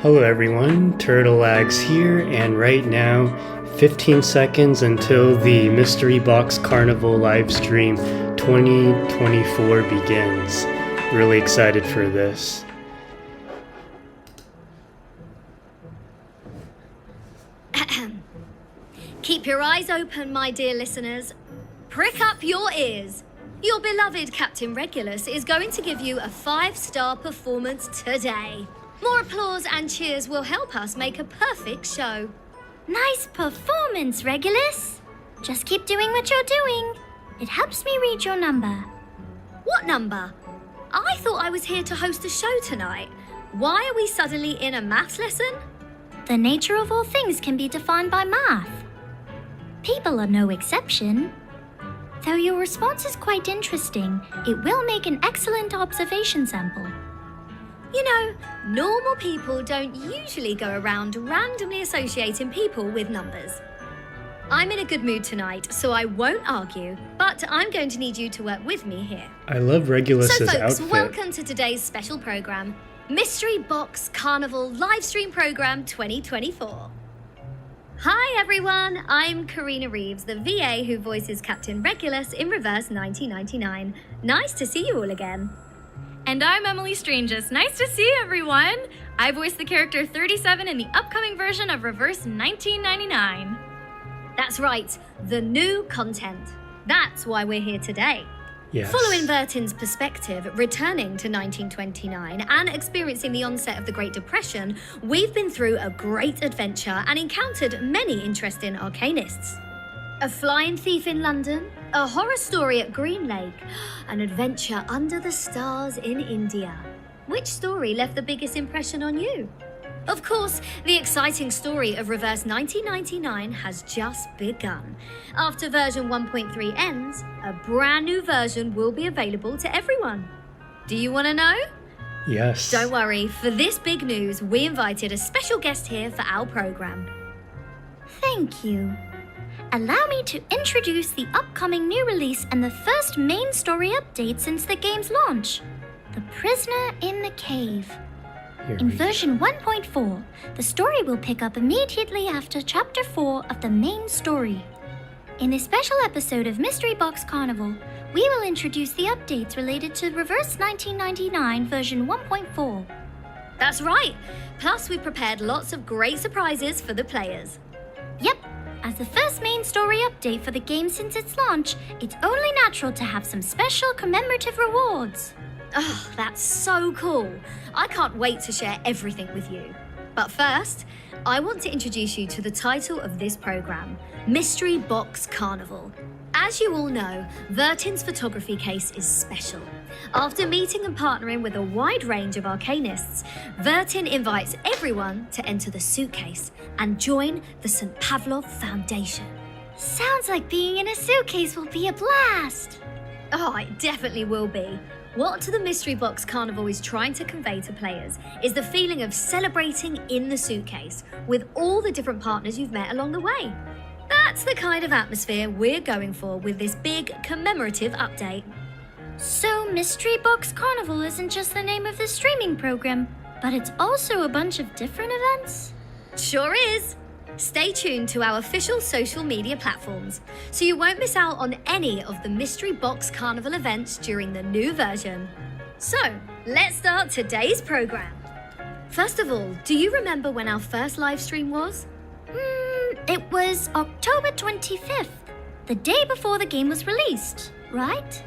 Hello everyone, Turtleags here, and right now, 15 seconds until the Mystery Box Carnival Livestream 2024 begins. Really excited for this. Keep your eyes open, my dear listeners. Prick up your ears. Your beloved Captain Regulus is going to give you a 5-star performance today. More applause and cheers will help us make a perfect show. Nice performance, Regulus. Just keep doing what you're doing. It helps me read your number. What number? I thought I was here to host a show tonight. Why are we suddenly in a maths lesson? The nature of all things can be defined by math. People are no exception. Though your response is quite interesting, it will make an excellent observation sample. You know, normal people don't usually go around randomly associating people with numbers. I'm in a good mood tonight, so I won't argue, but I'm going to need you to work with me here. I love Regulus's So folks, outfit. welcome to today's special program, Mystery Box Carnival Livestream Program 2024. Hi everyone, I'm Karina Reeves, the VA who voices Captain Regulus in Reverse 1999. Nice to see you all again. And I'm Emily Stranges. Nice to see everyone! I voice the character 37 in the upcoming version of Reverse 1999. That's right, the new content. That's why we're here today. Yes. Following Vertin's perspective, returning to 1929 and experiencing the onset of the Great Depression, we've been through a great adventure and encountered many interesting arcanists. A flying thief in London, a horror story at Green Lake, an adventure under the stars in India. Which story left the biggest impression on you? Of course, the exciting story of Reverse 1999 has just begun. After version 1.3 ends, a brand new version will be available to everyone. Do you want to know? Yes. Don't worry, for this big news, we invited a special guest here for our program. Thank you. Allow me to introduce the upcoming new release and the first main story update since the game's launch. The Prisoner in the Cave. In version 1.4, the story will pick up immediately after Chapter 4 of the main story. In this special episode of Mystery Box Carnival, we will introduce the updates related to Reverse 1999 version 1.4. That's right. Plus, we've prepared lots of great surprises for the players. Yep, as the first main story update for the game since its launch, it's only natural to have some special commemorative rewards. Oh, that's so cool. I can't wait to share everything with you. But first, I want to introduce you to the title of this program, Mystery Box Carnival. As you all know, Vertin's photography case is special. After meeting and partnering with a wide range of arcanists, Vertin invites everyone to enter the suitcase and join the St. Pavlov Foundation. Sounds like being in a suitcase will be a blast. Oh, it definitely will be. What the Mystery Box Carnival is trying to convey to players is the feeling of celebrating in the suitcase with all the different partners you've met along the way. That's the kind of atmosphere we're going for with this big commemorative update. So Mystery Box Carnival isn't just the name of the streaming program, but it's also a bunch of different events? Sure is. Stay tuned to our official social media platforms so you won't miss out on any of the Mystery Box Carnival events during the new version. So, let's start today's program. First of all, do you remember when our first live stream was? It was October 25th, the day before the game was released, right?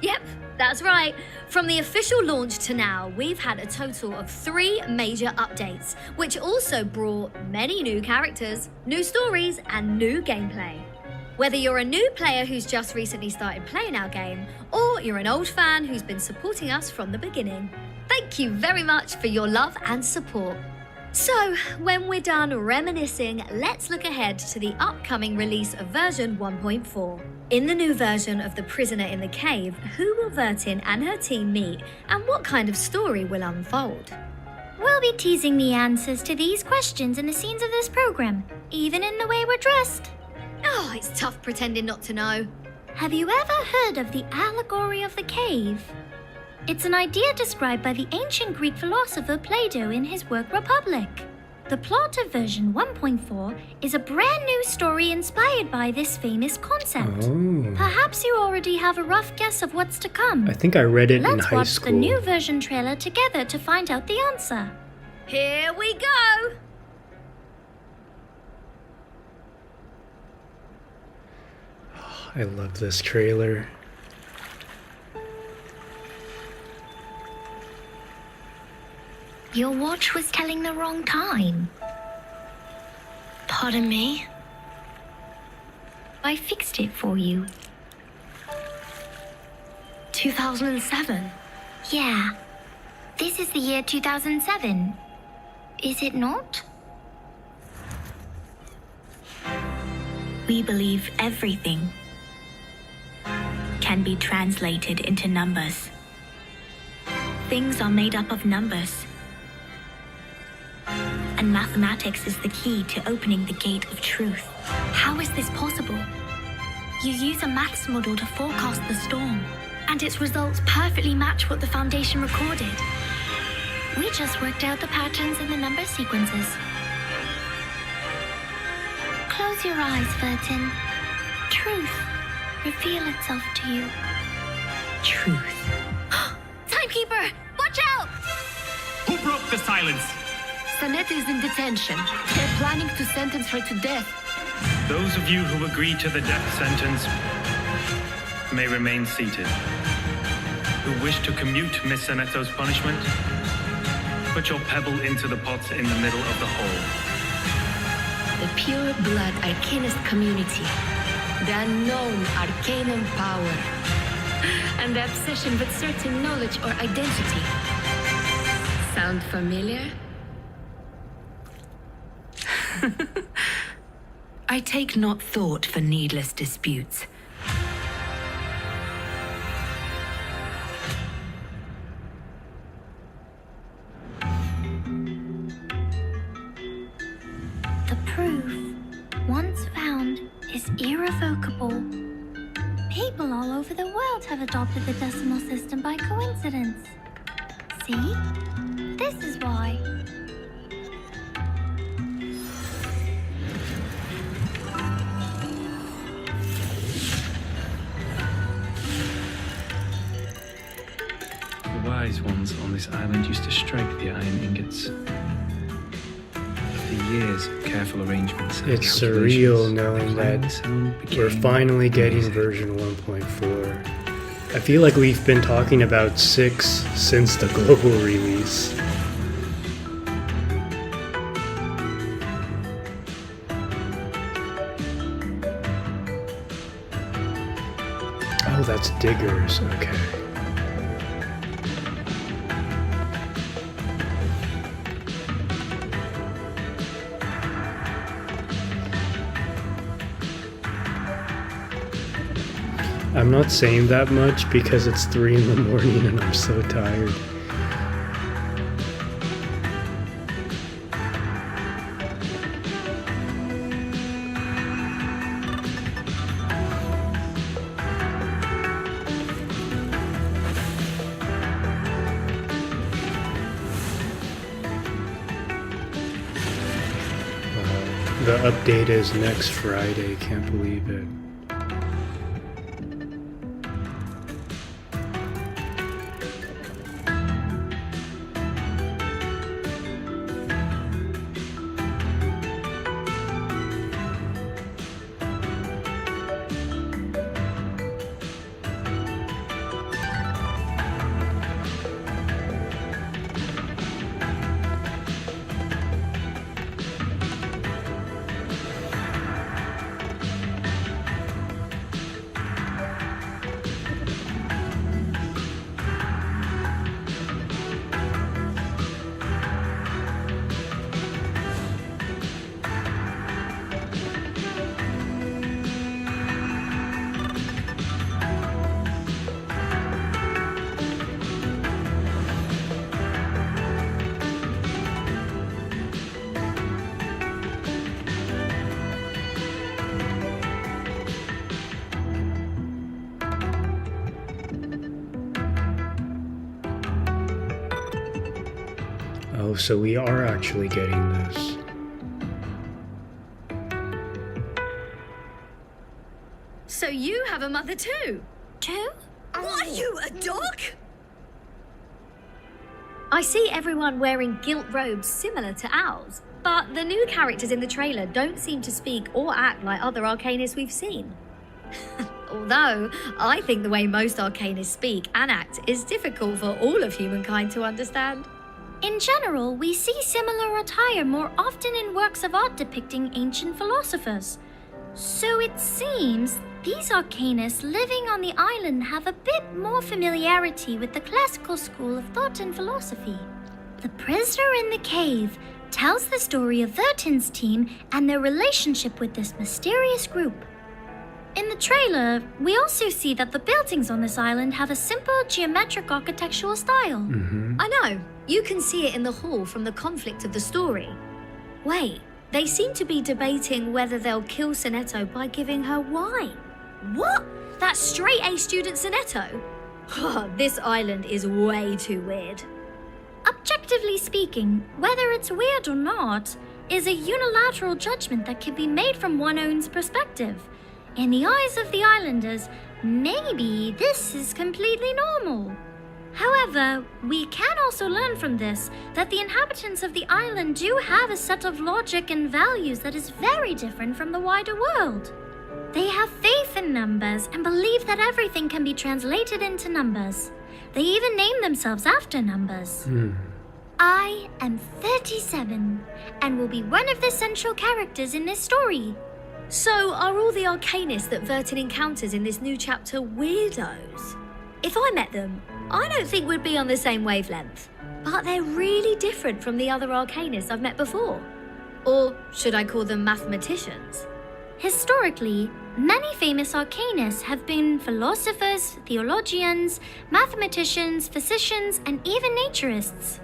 Yep, that's right. From the official launch to now, we've had a total of 3 major updates, which also brought many new characters, new stories, and new gameplay. Whether you're a new player who's just recently started playing our game, or you're an old fan who's been supporting us from the beginning, thank you very much for your love and support. So, when we're done reminiscing, let's look ahead to the upcoming release of version 1.4. In the new version of The Prisoner in the Cave, who will Vertin and her team meet, and what kind of story will unfold? We'll be teasing the answers to these questions in the scenes of this program, even in the way we're dressed. Oh, it's tough pretending not to know. Have you ever heard of the allegory of the cave? It's an idea described by the ancient Greek philosopher Plato in his work Republic. The plot of version 1.4 is a brand new story inspired by this famous concept. Oh. Perhaps you already have a rough guess of what's to come. I think I read it in Let's high watch school. the new version trailer together to find out the answer. Here we go! I love this trailer. Your watch was telling the wrong time. Pardon me? I fixed it for you. 2007. Yeah. This is the year 2007. Is it not? We believe everything can be translated into numbers. Things are made up of numbers. And mathematics is the key to opening the gate of truth. How is this possible? You use a maths model to forecast the storm, and its results perfectly match what the Foundation recorded. We just worked out the patterns in the number sequences. Close your eyes, Vertin. Truth reveal itself to you. Truth. Timekeeper, watch out! Who broke the silence? Sanette is in detention. They're planning to sentence her to death. Those of you who agree to the death sentence may remain seated. Who wish to commute Miss Sanetto's punishment, put your pebble into the pot in the middle of the hole. The pure blood arcanist community. The unknown arcanum power. And the obsession with certain knowledge or identity. Sound familiar? I take not thought for needless disputes. The proof, once found, is irrevocable. People all over the world have adopted the decimal system by coincidence. See? This is why. The wise ones on this island used to strike the iron ingots. After years of careful arrangements and It's calculations, surreal knowing the that flying sound we're became finally getting amazing. version 1.4. I feel like we've been talking about 6 since the global release. Oh, that's Diggers, okay. I'm not saying that much because it's 3 in the morning and I'm so tired. The update is next Friday, can't believe it. Oh, so we are actually getting this. So you have a mother too? Two? What are you, a dog? I see everyone wearing gilt robes similar to ours, but the new characters in the trailer don't seem to speak or act like other Arcanists we've seen. Although, I think the way most Arcanists speak and act is difficult for all of humankind to understand. In general, we see similar attire more often in works of art depicting ancient philosophers. So it seems these Arcanists living on the island have a bit more familiarity with the classical school of thought and philosophy. The Prisoner in the Cave tells the story of Vertin's team and their relationship with this mysterious group. In the trailer, we also see that the buildings on this island have a simple geometric architectural style. I know, you can see it in the hall from the conflict of the story. Wait, they seem to be debating whether they'll kill Sonetto by giving her wine. What? That straight-A student Sonetto? This island is way too weird. Objectively speaking, whether it's weird or not, is a unilateral judgment that can be made from one's own perspective. In the eyes of the islanders, maybe this is completely normal. However, we can also learn from this that the inhabitants of the island do have a set of logic and values that is very different from the wider world. They have faith in numbers and believe that everything can be translated into numbers. They even name themselves after numbers. I am 37 and will be one of the central characters in this story. So are all the Arcanists that Vertin encounters in this new chapter weirdos? If I met them, I don't think we'd be on the same wavelength. But they're really different from the other Arcanists I've met before. Or should I call them mathematicians? Historically, many famous Arcanists have been philosophers, theologians, mathematicians, physicians, and even naturists.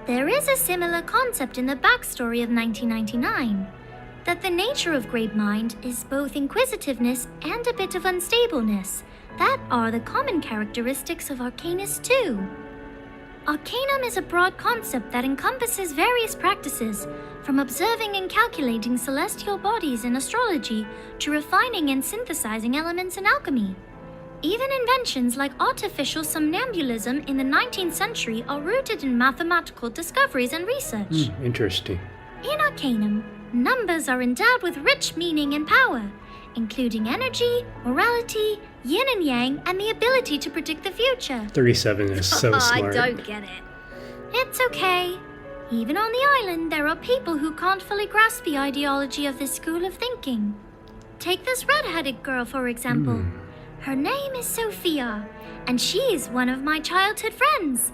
There is a similar concept in the backstory of 1999, that the nature of great mind is both inquisitiveness and a bit of unstableness. That are the common characteristics of Arcanists too. Arcanum is a broad concept that encompasses various practices, from observing and calculating celestial bodies in astrology to refining and synthesizing elements in alchemy. Even inventions like artificial somnambulism in the 19th century are rooted in mathematical discoveries and research. Interesting. In Arcanum, numbers are endowed with rich meaning and power, including energy, morality, yin and yang, and the ability to predict the future. 37 is so smart. I don't get it. It's okay. Even on the island, there are people who can't fully grasp the ideology of this school of thinking. Take this red-headed girl, for example. Her name is Sophia, and she is one of my childhood friends.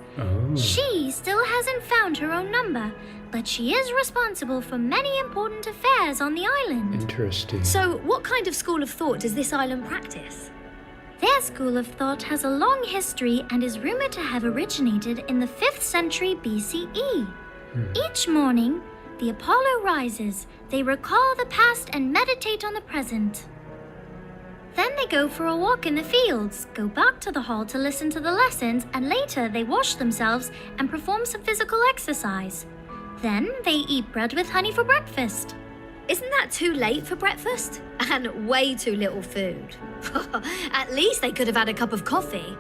She still hasn't found her own number, but she is responsible for many important affairs on the island. Interesting. So what kind of school of thought does this island practice? Their school of thought has a long history and is rumored to have originated in the 5th century BCE. Each morning, the Apollo rises, they recall the past and meditate on the present. Then they go for a walk in the fields, go back to the hall to listen to the lessons, and later they wash themselves and perform some physical exercise. Then they eat bread with honey for breakfast. Isn't that too late for breakfast? And way too little food. At least they could have had a cup of coffee.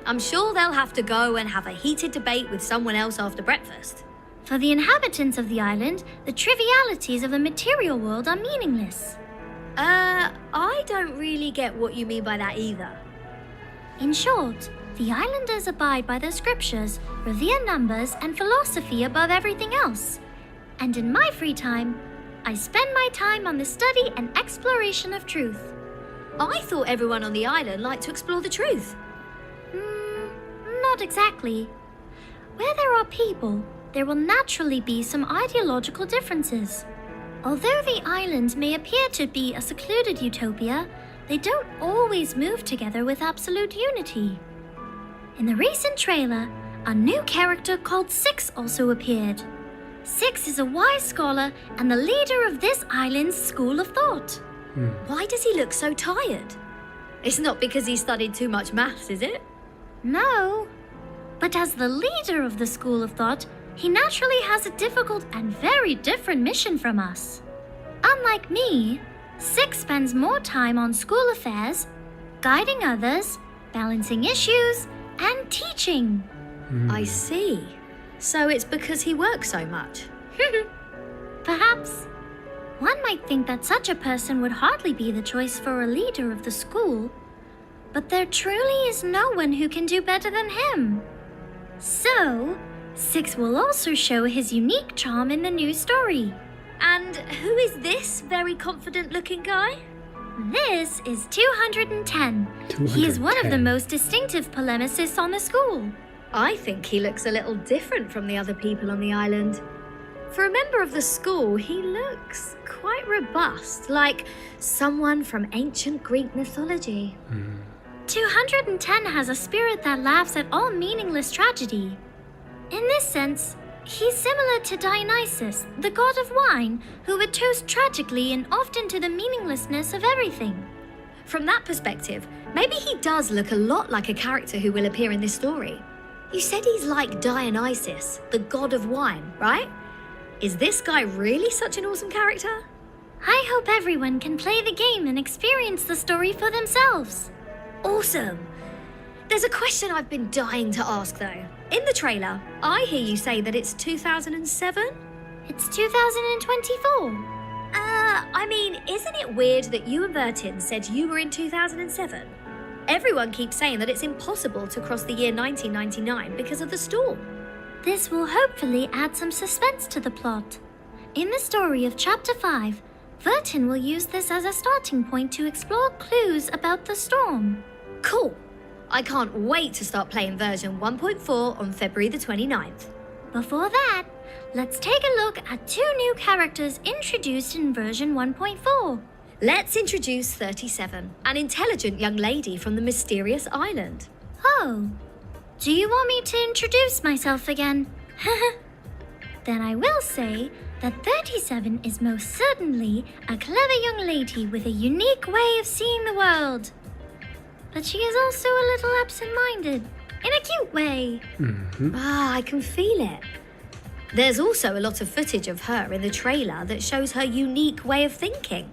I'm sure they'll have to go and have a heated debate with someone else after breakfast. For the inhabitants of the island, the trivialities of the material world are meaningless. I don't really get what you mean by that either. In short, the islanders abide by the scriptures, revere numbers and philosophy above everything else. And in my free time, I spend my time on the study and exploration of truth. I thought everyone on the island liked to explore the truth. Not exactly. Where there are people, there will naturally be some ideological differences. Although the island may appear to be a secluded utopia, they don't always move together with absolute unity. In the recent trailer, a new character called Six also appeared. Six is a wise scholar and the leader of this island's school of thought. Why does he look so tired? It's not because he studied too much maths, is it? No. But as the leader of the school of thought, He naturally has a difficult and very different mission from us. Unlike me, 6 spends more time on school affairs, guiding others, balancing issues, and teaching. I see. So it's because he works so much. Perhaps. One might think that such a person would hardly be the choice for a leader of the school, but there truly is no one who can do better than him. So, 6 will also show his unique charm in the new story. And who is this very confident-looking guy? This is 210. He is one of the 210. most distinctive polemicists on the school. I think he looks a little different from the other people on the island. For a member of the school, he looks quite robust, like someone from ancient Greek mythology. 210 has a spirit that laughs at all meaningless tragedy. In this sense, he's similar to Dionysus, the god of wine, who would toast tragically and often to the meaninglessness of everything. From that perspective, maybe he does look a lot like a character who will appear in this story. You said he's like Dionysus, the god of wine, right? Is this guy really such an awesome character? I hope everyone can play the game and experience the story for themselves. Awesome! There's a question I've been dying to ask though. In the trailer, I hear you say that it's 2007? It's 2024. I mean, isn't it weird that you and Bertin said you were in 2007? Everyone keeps saying that it's impossible to cross the year 1999 because of the storm. This will hopefully add some suspense to the plot. In the story of Chapter 5, Vertin will use this as a starting point to explore clues about the storm. Cool! I can't wait to start playing version 1.4 on February the 29th. Before that, let's take a look at 2 new characters introduced in version 1.4. Let's introduce 37, an intelligent young lady from the mysterious island. Oh, do you want me to introduce myself again? Then I will say that 37 is most certainly a clever young lady with a unique way of seeing the world. But she is also a little absent-minded, in a cute way. I can feel it. There's also a lot of footage of her in the trailer that shows her unique way of thinking.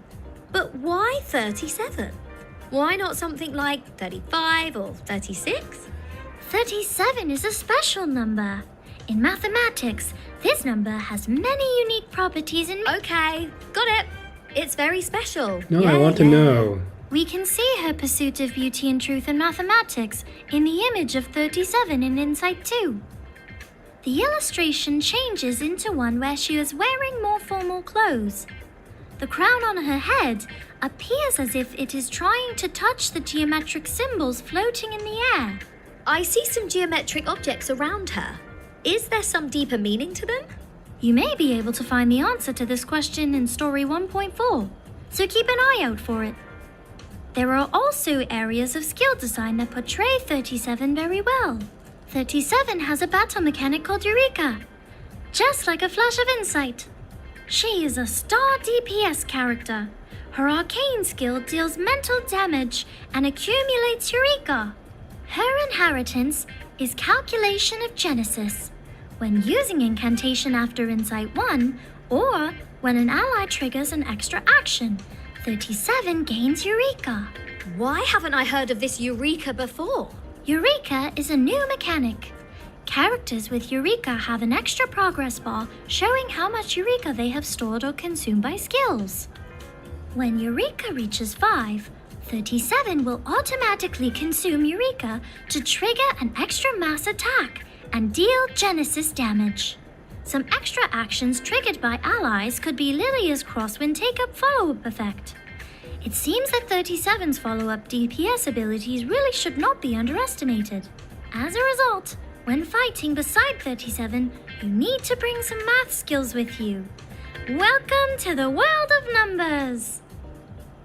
But why 37? Why not something like 35 or 36? 37 is a special number. In mathematics, this number has many unique properties and Okay, got it. It's very special. No, Yeah, I want to yeah. know. we can see her pursuit of beauty and truth in mathematics in the image of 37 in Insight 2. The illustration changes into one where she is wearing more formal clothes. The crown on her head appears as if it is trying to touch the geometric symbols floating in the air. I see some geometric objects around her. Is there some deeper meaning to them? You may be able to find the answer to this question in Story 1.4, so keep an eye out for it. There are also areas of skill design that portray 37 very well. 37 has a battle mechanic called Eureka, just like a flash of insight. She is a star DPS character. Her arcane skill deals mental damage and accumulates Eureka. Her inheritance is Calculation of Genesis. When using incantation after Insight 1, or when an ally triggers an extra action, 37 gains Eureka. Why haven't I heard of this Eureka before? Eureka is a new mechanic. Characters with Eureka have an extra progress bar showing how much Eureka they have stored or consumed by skills. When Eureka reaches 5, 37 will automatically consume Eureka to trigger an extra mass attack and deal Genesis damage. Some extra actions triggered by allies could be Lilia's Crosswind Take-Up follow-up effect. It seems that 37's follow-up DPS abilities really should not be underestimated. As a result, when fighting beside 37, you need to bring some math skills with you. Welcome to the world of numbers!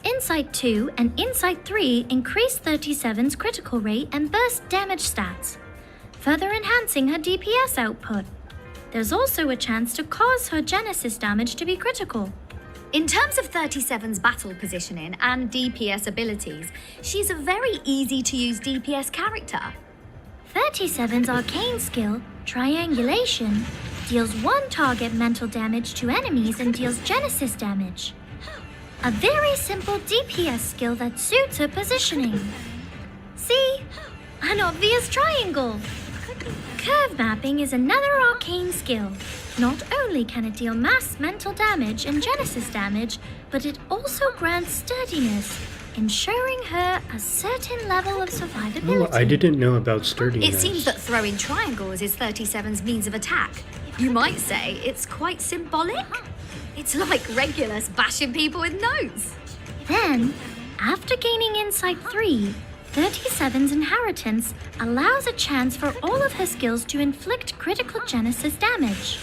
Insight 2 and Insight 3 increase 37's critical rate and burst damage stats, further enhancing her DPS output. There's also a chance to cause her Genesis damage to be critical. In terms of 37's battle positioning and DPS abilities, she's a very easy to use DPS character. 37's arcane skill, Triangulation, deals 1 target mental damage to enemies and deals Genesis damage. A very simple DPS skill that suits her positioning. See? An obvious triangle! Curve Mapping is another arcane skill. Not only can it deal mass mental damage and Genesis damage, but it also grants sturdiness, ensuring her a certain level of survivability. Oh, I didn't know about sturdiness. It seems that throwing triangles is 37's means of attack. You might say it's quite symbolic. It's like Regulus bashing people with notes. Then, after gaining Insight 3, 37's inheritance allows a chance for all of her skills to inflict critical Genesis damage.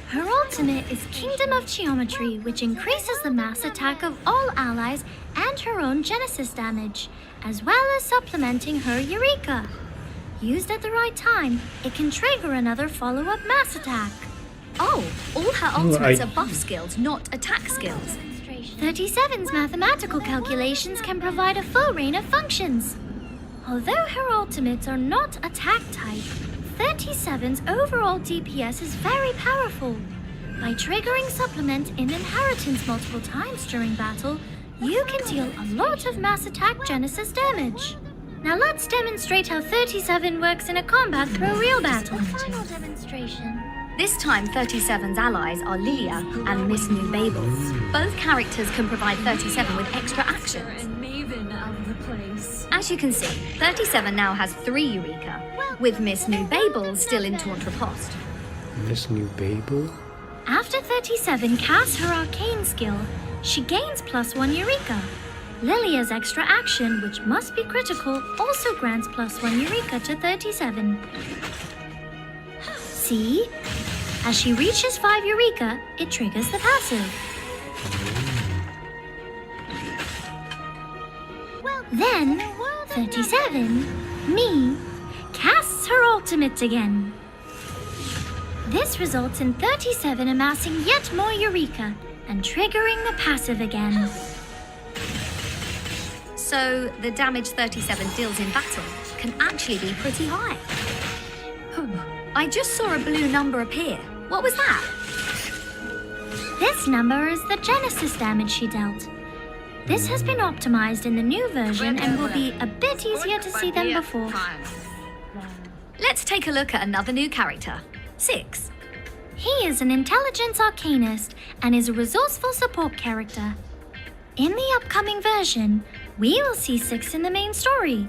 Her ultimate is Kingdom of Geometry, which increases the mass attack of all allies and her own Genesis damage, as well as supplementing her Eureka. Used at the right time, it can trigger another follow-up mass attack. Oh, all her ultimates are buff skills, not attack skills. 37's mathematical calculations can provide a full range of functions. Although her ultimates are not attack type, 37's overall DPS is very powerful. By triggering Supplement in Inheritance multiple times during battle, you can deal a lot of mass attack Genesis damage. Now let's demonstrate how 37 works in a combat through a real battle. Final demonstration. This time, 37's allies are Lilia and Miss New Babel. Both characters can provide 37 with extra actions. As you can see, 37 now has 3 Eureka, with Miss New Babel still in Taunt Riposte. Miss New Babel? After 37 casts her arcane skill, she gains +1 Eureka. Lilia's extra action, which must be critical, also grants +1 Eureka to 37. See? As she reaches 5 Eureka, it triggers the passive. Then, 37, me, casts her ultimate again. This results in 37 amassing yet more Eureka and triggering the passive again. So, the damage 37 deals in battle can actually be pretty high. I just saw a blue number appear. What was that? This number is the Genesis damage she dealt. This has been optimized in the new version and will be a bit easier to see than before. Let's take a look at another new character, 6. He is an intelligence arcanist and is a resourceful support character. In the upcoming version, we will see 6 in the main story.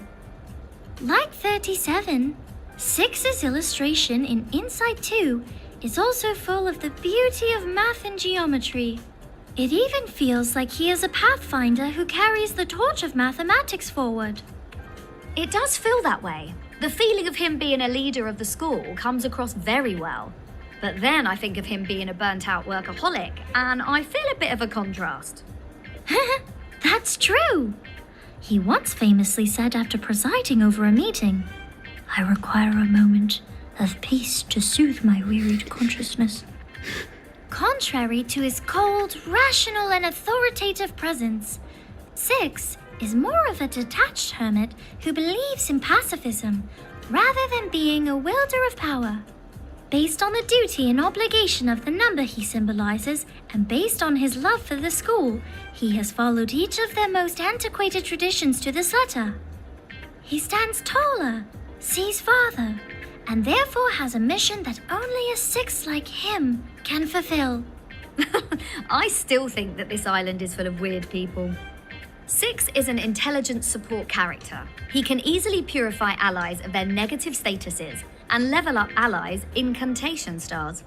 Like 37, 6's illustration in Insight 2 is also full of the beauty of math and geometry. It even feels like he is a pathfinder who carries the torch of mathematics forward. It does feel that way. The feeling of him being a leader of the school comes across very well. But then I think of him being a burnt-out workaholic, and I feel a bit of a contrast. That's true. He once famously said after presiding over a meeting, "I require a moment of peace to soothe my wearied consciousness." Contrary to his cold, rational, and authoritative presence, 6 is more of a detached hermit who believes in pacifism rather than being a wielder of power. Based on the duty and obligation of the number he symbolizes, and based on his love for the school, he has followed each of their most antiquated traditions to this letter. He stands taller, sees farther, and therefore has a mission that only a 6 like him can fulfill. I still think that this island is full of weird people. 6 is an intelligence support character. He can easily purify allies of their negative statuses and level up allies' incantation stars.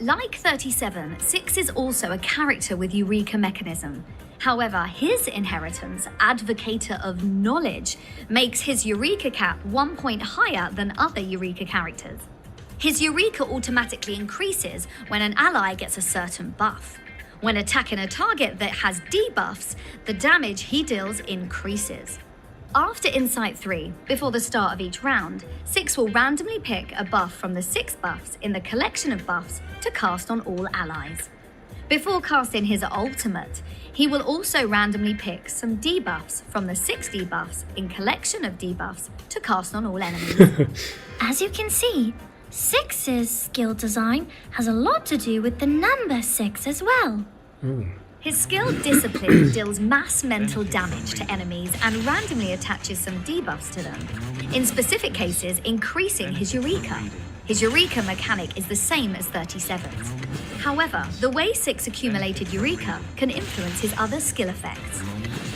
Like 37, 6 is also a character with Eureka mechanism. However, his inheritance, Advocator of Knowledge, makes his Eureka cap 1 point higher than other Eureka characters. His Eureka automatically increases when an ally gets a certain buff. When attacking a target that has debuffs, the damage he deals increases. After Insight 3, before the start of each round, 6 will randomly pick a buff from the 6 buffs in the collection of buffs to cast on all allies. Before casting his ultimate, he will also randomly pick some debuffs from the 6 debuffs in collection of debuffs to cast on all enemies. As you can see, 6's skill design has a lot to do with the number 6 as well. His skill Discipline deals mass mental damage to enemies and randomly attaches some debuffs to them, in specific cases increasing his Eureka. His Eureka mechanic is the same as 37's. However, the way 6 accumulated Eureka can influence his other skill effects.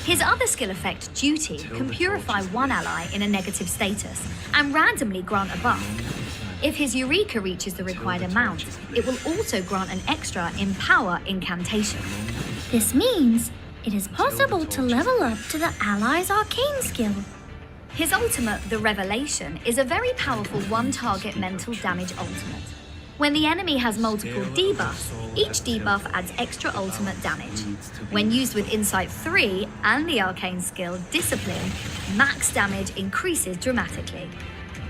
His other skill effect, Duty, can purify one ally in a negative status and randomly grant a buff. If his Eureka reaches the required amount, it will also grant an extra Empower incantation. This means it is possible to level up to the ally's arcane skill. His ultimate, the Revelation, is a very powerful one-target mental damage ultimate. When the enemy has multiple debuffs, each debuff adds extra ultimate damage. When used with Insight 3 and the arcane skill Discipline, max damage increases dramatically.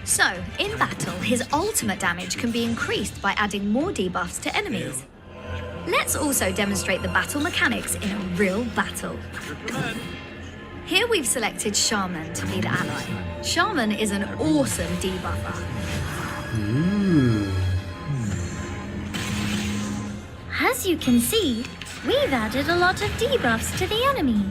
So, in battle, his ultimate damage can be increased by adding more debuffs to enemies. Let's also demonstrate the battle mechanics in a real battle. Here we've selected Shaman to be the ally. Shaman is an awesome debuffer. As you can see, we've added a lot of debuffs to the enemy.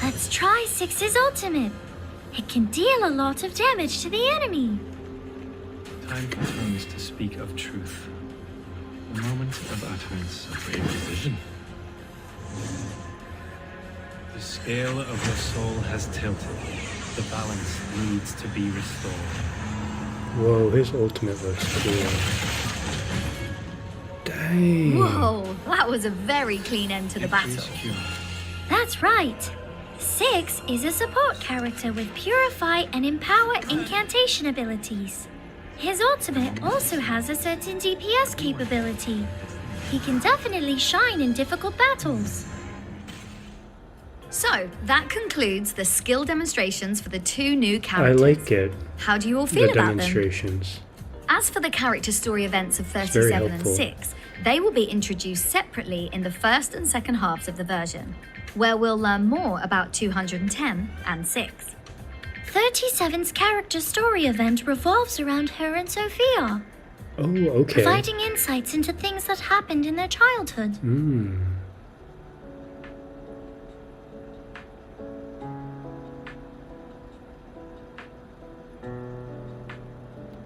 Let's try 6's ultimate. It can deal a lot of damage to the enemy. Time comes to speak of truth. A moment of utterance, a brave decision. The scale of the soul has tilted. The balance needs to be restored. Whoa, his ultimate looks cool. Dang. Whoa, that was a very clean end to the battle. That's right. 6 is a support character with Purify and Empower incantation abilities. His ultimate also has a certain DPS capability. He can definitely shine in difficult battles. So, that concludes the skill demonstrations for the 2 new I characters. like it. How do you all The feel about them? demonstrations. As for the character story events of very 37 and helpful. 6, they will be introduced separately in the first and second halves of the version, where we'll learn more about 210 and 6. 37's character story event revolves around her and Sophia, Oh, okay. providing insights into things that happened in their childhood.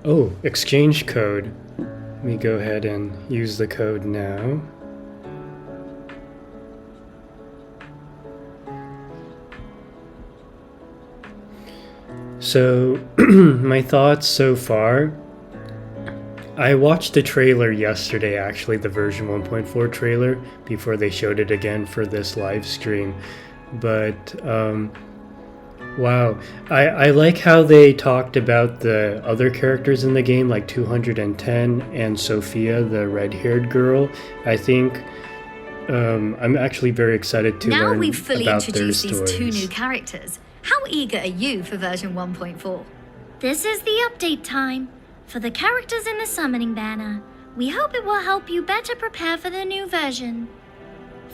Oh, exchange code. Let me go ahead and use the code now. So, my thoughts so far. I watched the trailer yesterday, actually, the version 1.4 trailer, before they showed it again for this live stream. But, wow. I like how they talked about the other characters in the game, like 210 and Sophia, the red-haired girl. I think I'm actually very excited to Now learn we've fully about their introduced these 2 stories. new characters. How eager are you for version 1.4? This is the update time for the characters in the summoning banner. We hope it will help you better prepare for the new version.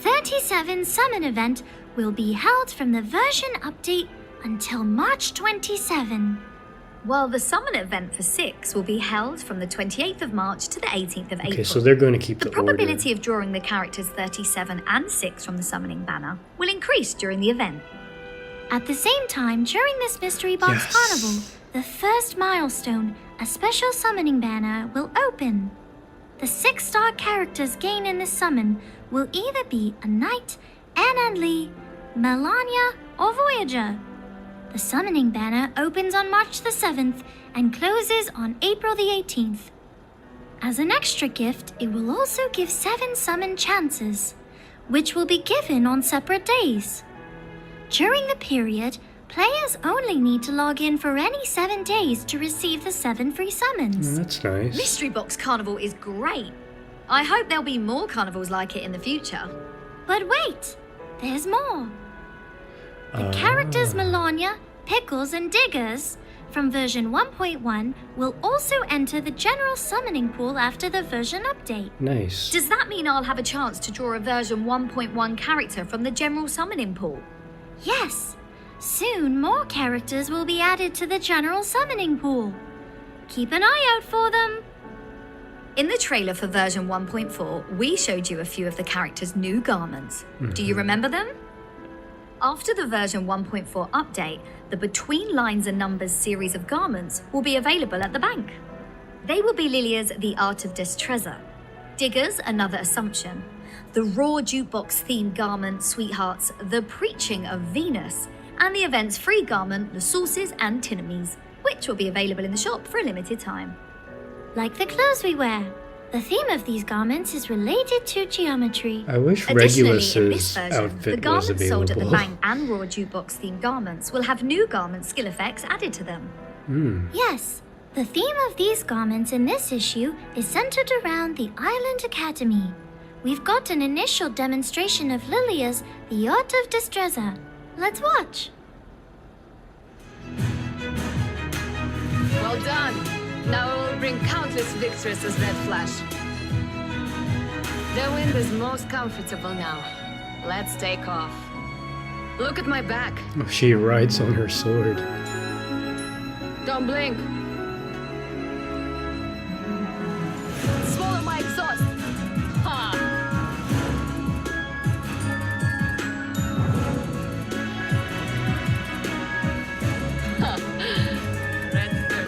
37's summon event will be held from the version update until March 27. Well, the summon event for 6 will be held from the 28th of March to the 18th of April. Okay, so they're going to keep The the order. probability of drawing the characters 37 and 6 from the summoning banner will increase during the event. At the same time, during this Mystery Box Yes. Carnival, the first milestone, a special summoning banner, will open. The 6-star characters gained in this summon will either be a Knight, Anne Lee, Melania, or Voyager. The summoning banner opens on March the 7th and closes on April the 18th. As an extra gift, it will also give 7 summon chances, which will be given on separate days. During the period, players only need to log in for any 7 days to receive the 7 free summons. That's nice. Mystery Box Carnival is great. I hope there'll be more carnivals like it in the future. But wait, there's more. The characters Melania, Pickles, and Diggers from version 1.1 will also enter the general summoning pool after the version update. Nice. Does that mean I'll have a chance to draw a version 1.1 character from the general summoning pool? Yes, soon more characters will be added to the general summoning pool. Keep an eye out for them. In the trailer for version 1.4, we showed you a few of the characters' new garments. Do you remember them? After the version 1.4 update, the Between Lines and Numbers series of garments will be available at the bank. They will be Lilia's The Art of Destreza, Digger's Another Assumption, the Raw Jukebox themed garment Sweethearts, The Preaching of Venus, and the event's free garment The Sources and Tinamies, which will be available in the shop for a limited time. Like the clothes we wear, the theme of these garments is related to geometry. I wish Additionally, in this Regulus's version, the outfit was garments sold at the available. bank and Raw Jukebox themed garments will have new garment skill effects added to them. Yes, the theme of these garments in this issue is centered around the Island Academy. We've got an initial demonstration of Lilia's The Art of Destreza. Let's watch. Well done. Now I will bring countless victories as Red Flash. The wind is most comfortable now. Let's take off. Look at my back. Oh, she rides on her sword. Don't blink. Swallow my exhaust. Ha!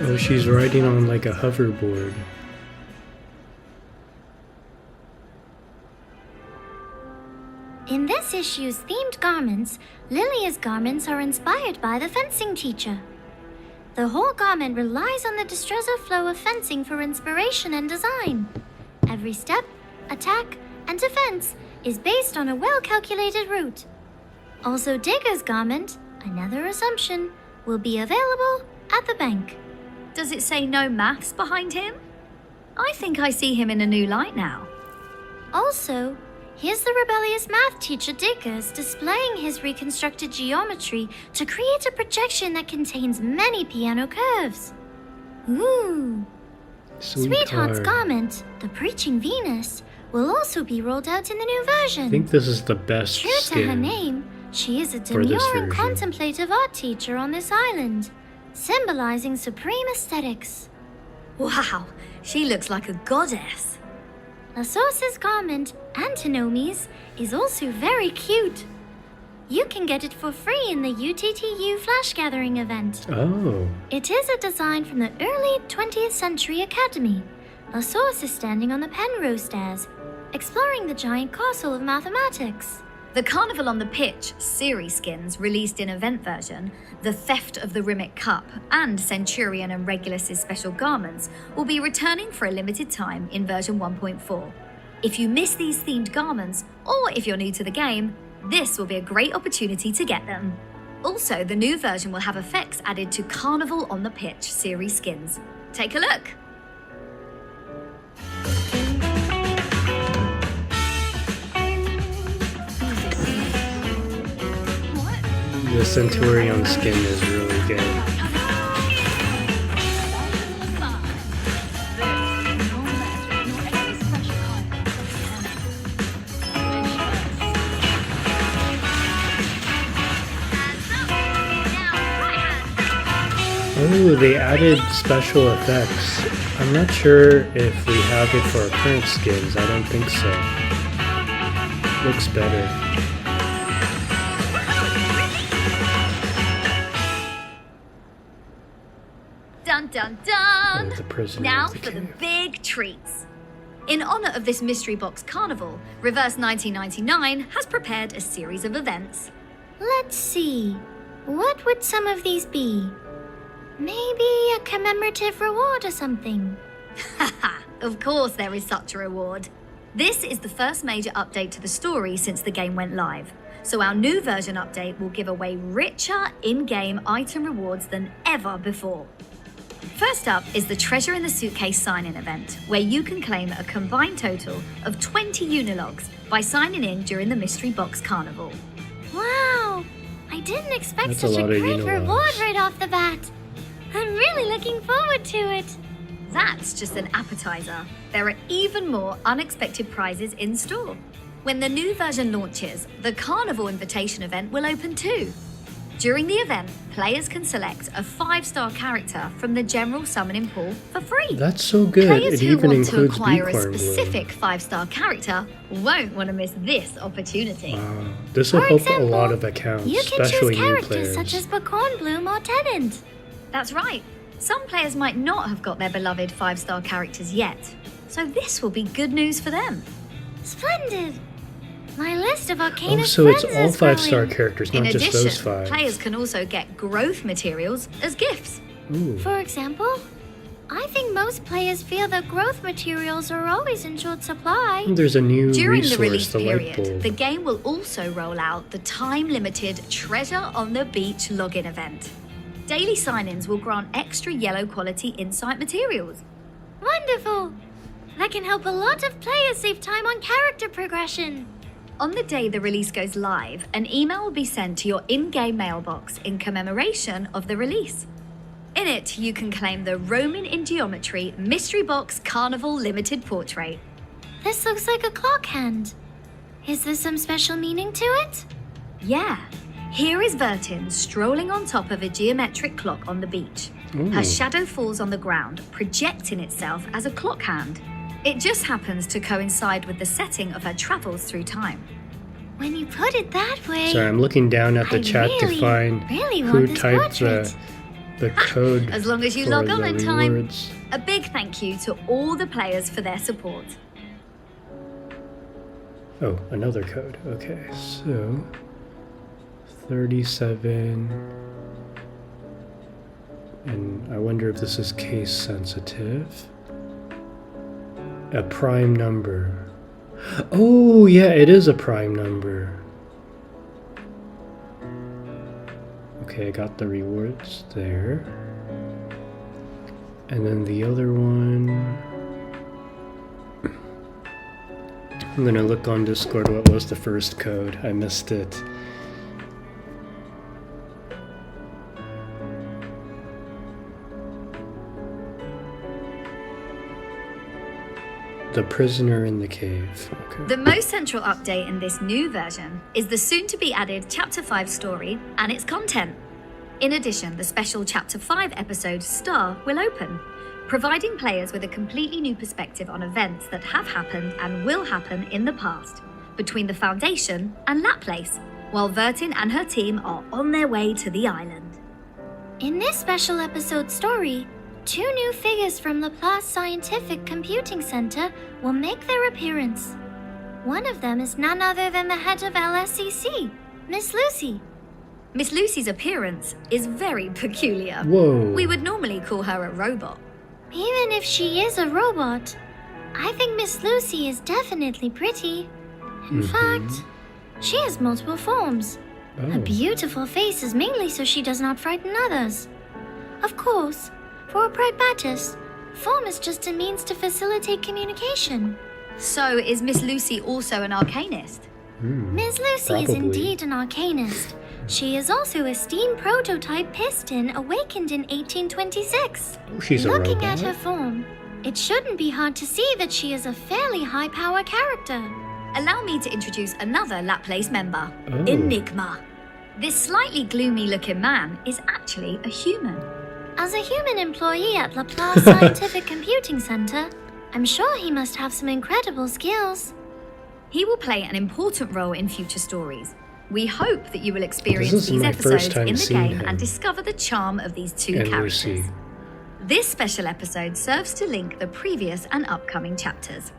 Oh, she's riding on like a hoverboard. In this issue's themed garments, Lilia's garments are inspired by the fencing teacher. The whole garment relies on the Destreza flow of fencing for inspiration and design. Every step, attack, and defense is based on a well-calculated route. Also, Digger's garment, Another Assumption, will be available at the bank. Does it say no maths behind him? I think I see him in a new light now. Also, here's the rebellious math teacher Diggers displaying his reconstructed geometry to create a projection that contains many piano curves. Ooh! Sweetheart's garment, The Preaching Venus, will also be rolled out in the new version. I think this is the best True to her skin. name, she is a for this demure and version. contemplative art teacher on this island, symbolizing supreme aesthetics. Wow, she looks like a goddess. La Source's garment, Antinomi's, is also very cute. You can get it for free in the UTTU Flash Gathering event. Oh, It is a design from the early 20th century academy. La Source is standing on the Penrose stairs, exploring the giant castle of mathematics. The Carnival on the Pitch series skins released in event version, the Theft of the Rimmick Cup, and Centurion and Regulus's special garments will be returning for a limited time in version 1.4. If you miss these themed garments, or if you're new to the game, this will be a great opportunity to get them. Also, the new version will have effects added to Carnival on the Pitch series skins. Take a look! the Centurion skin is really good. Oh, they added special effects. I'm not sure if we have it for our current skins. I don't think so. Looks better. Dun dun dun! Oh, the prisoner Now of the for the cave. big treats. In honor of this mystery box carnival, Reverse 1999 has prepared a series of events. Let's see. What would some of these be? Maybe a commemorative reward or something. Haha, of course there is such a reward. This is the first major update to the story since the game went live, so our new version update will give away richer in-game item rewards than ever before. First up is the Treasure in the Suitcase sign-in event, where you can claim a combined total of 20 Unilogs by signing in during the Mystery Box Carnival. Wow! I I didn't expect That's such a a lot of great unilogs. reward right off the bat. I'm really looking forward to it. That's just an appetizer. There are even more unexpected prizes in store. When the new version launches, the Carnival invitation event will open too. During the event, players can select a 5-star character from the general summoning pool for free. That's so good. Players It who even want to includes acquire a Beacorn Bloom. specific 5-star character won't want to miss this opportunity. Wow. This will For help example, a lot of accounts, You can especially choose new characters players. such as Beacorn Bloom or Tenant. That's right. Some players might not have got their beloved 5-star characters yet, so this will be good news for them. Splendid. My list of Arcanist Oh, so it's friends all is 5-star growing. characters, In not just those addition, 5. players can also get growth materials as gifts. Ooh. For example, I think most players feel that growth materials are always in short supply. There's a new During resource, the release the light period, bulb. the game will also roll out the time-limited Treasure on the Beach login event. Daily sign-ins will grant extra yellow quality insight materials. Wonderful! That can help a lot of players save time on character progression. On the day the release goes live, an email will be sent to your in-game mailbox in commemoration of the release. In it, you can claim the Roman in Geometry Mystery Box Carnival Limited Portrait. This looks like a clock hand. Is there some special meaning to it? Yeah, here is Vertin strolling on top of a geometric clock on the beach. Her Ooh. shadow falls on the ground, projecting itself as a clock hand. It just happens to coincide with the setting of her travels through time. When you put it that way, Sorry, I'm looking down at the I chat really, to find really who want this typed portrait. the code As long as you for log on the in time. rewards. A big thank you to all the players for their support. Oh, another code. Okay, so 37. And I wonder if this is case sensitive. A prime number. Oh, yeah, it is a prime number. Okay, I got the rewards there. And then the other one. I'm gonna look on Discord what was the first code. I missed it. The prisoner in the cave. Okay. The most central update in this new version is the soon-to-be added Chapter 5 story and its content. In addition, the special Chapter 5 episode Star will open, providing players with a completely new perspective on events that have happened and will happen in the past, between the Foundation and Laplace, while Vertin and her team are on their way to the island. In this special episode story, 2 new figures from Laplace Scientific Computing Center will make their appearance. One of them is none other than the head of LSCC, Miss Lucy. Miss Lucy's appearance is very peculiar. Whoa. We would normally call her a robot. Even if she is a robot, I think Miss Lucy is definitely pretty. In fact, she has multiple forms. Oh. A beautiful face is mainly so she does not frighten others. Of course, for a pragmatist, form is just a means to facilitate communication. So is Miss Lucy also an arcanist? Miss Lucy is Probably. indeed an arcanist. She is also a steam prototype piston awakened in 1826. Oh, she's a Looking robot. at her form, it shouldn't be hard to see that she is a fairly high-power character. Allow me to introduce another Laplace member, Oh. Enigma. This slightly gloomy-looking man is actually a human. As a human employee at Laplace Scientific Computing Center, I'm sure he must have some incredible skills. He will play an important role in future stories. We hope that you will experience This is these my episodes first time in the seeing game him. and discover the charm of these 2 And characters. Lucy. This special episode serves to link the previous and upcoming chapters.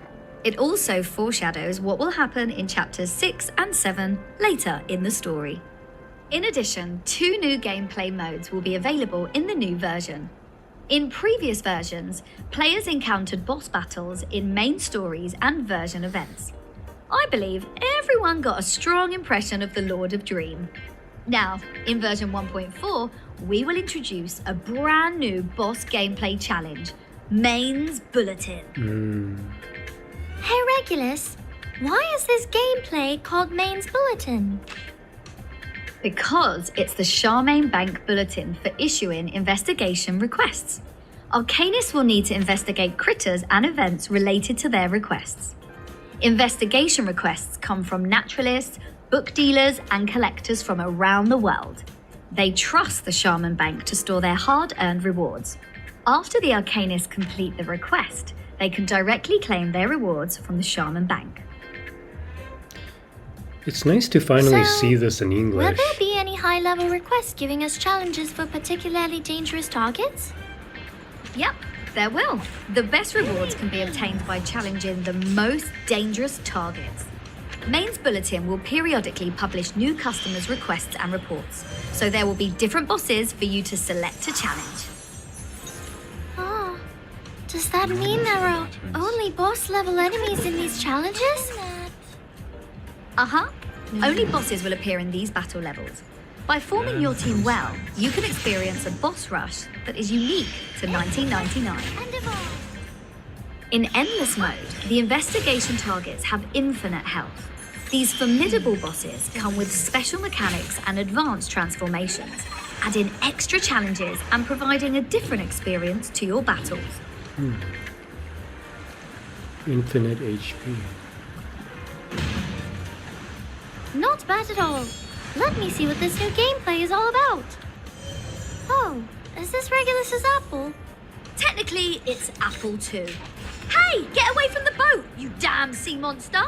It also foreshadows what will happen in chapters 6 and 7 later in the story. In addition, 2 new gameplay modes will be available in the new version. In previous versions, players encountered boss battles in main stories and version events. I believe everyone got a strong impression of the Lord of Dream. Now, in version 1.4, we will introduce a brand new boss gameplay challenge, Main's Bulletin. Hey Regulus, why is this gameplay called Main's Bulletin? Because it's the Charmaine Bank Bulletin for issuing investigation requests. Arcanists will need to investigate critters and events related to their requests. Investigation requests come from naturalists, book dealers, and collectors from around the world. They trust the Shaman Bank to store their hard-earned rewards. After the Arcanists complete the request, they can directly claim their rewards from the Shaman Bank. It's nice to finally So, see this in English. Will there be any high-level requests giving us challenges for particularly dangerous targets? Yep, there will. The best rewards can be obtained by challenging the most dangerous targets. Main's Bulletin will periodically publish new customers' requests and reports, so there will be different bosses for you to select to challenge. Oh, does that mean there are only boss-level enemies in these challenges? Uh-huh. Only bosses will appear in these battle levels. By forming your team well, you can experience a boss rush that is unique to 1999. In Endless Mode, the investigation targets have infinite health. These formidable bosses come with special mechanics and advanced transformations, adding extra challenges and providing a different experience to your battles. Infinite HP. Not bad at all. Let me see what this new gameplay is all about. Oh, is this Regulus's apple? Technically, it's Apple 2. Hey, get away from the boat, you damn sea monster!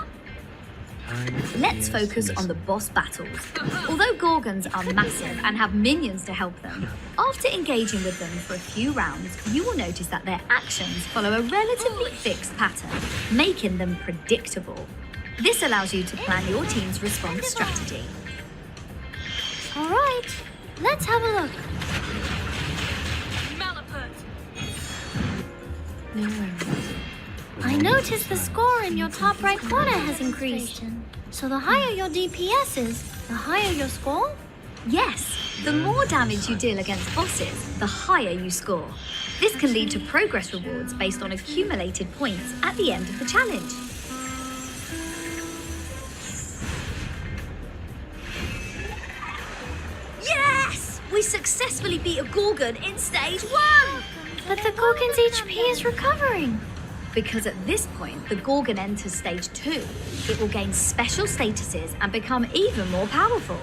Let's focus on the boss battles. Although Gorgons are massive and have minions to help them, after engaging with them for a few rounds, you will notice that their actions follow a relatively fixed pattern, making them predictable. This allows you to plan your team's response strategy. All right, let's have a look. I noticed the score in your top right corner has increased. So the higher your DPS is, the higher your score? Yes, the more damage you deal against bosses, the higher you score. This can lead to progress rewards based on accumulated points at the end of the challenge. Yes! We successfully beat a Gorgon in stage 1! But the Gorgon's HP is recovering. Because at this point, the Gorgon enters stage 2. It will gain special statuses and become even more powerful.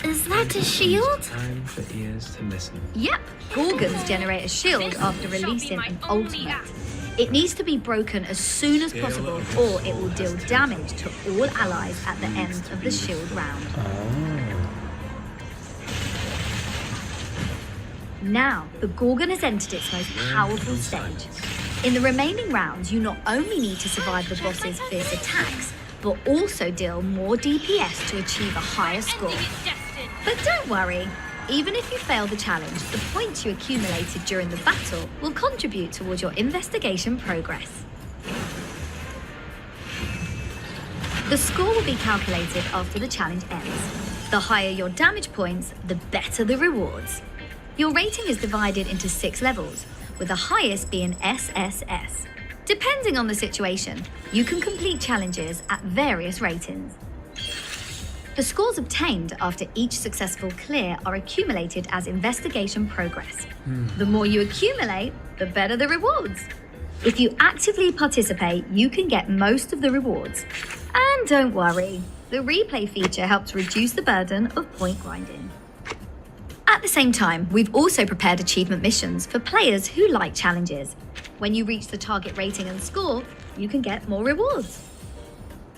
Is that a shield? Time for ears to listen. Yep, Gorgons generate a shield after releasing an ultimate. It needs to be broken as soon as possible, or it will deal damage to all allies at the end of the shield round. Now, the Gorgon has entered its most powerful stage. In the remaining rounds, you not only need to survive the boss's fierce attacks, but also deal more DPS to achieve a higher score. But don't worry, even if you fail the challenge, the points you accumulated during the battle will contribute towards your investigation progress. The score will be calculated after the challenge ends. The higher your damage points, the better the rewards. Your rating is divided into 6 levels, with the highest being SSS. Depending on the situation, you can complete challenges at various ratings. The scores obtained after each successful clear are accumulated as investigation progress. The more you accumulate, the better the rewards. If you actively participate, you can get most of the rewards. And don't worry, the replay feature helps reduce the burden of point grinding. At the same time, we've also prepared achievement missions for players who like challenges. When you reach the target rating and score, you can get more rewards.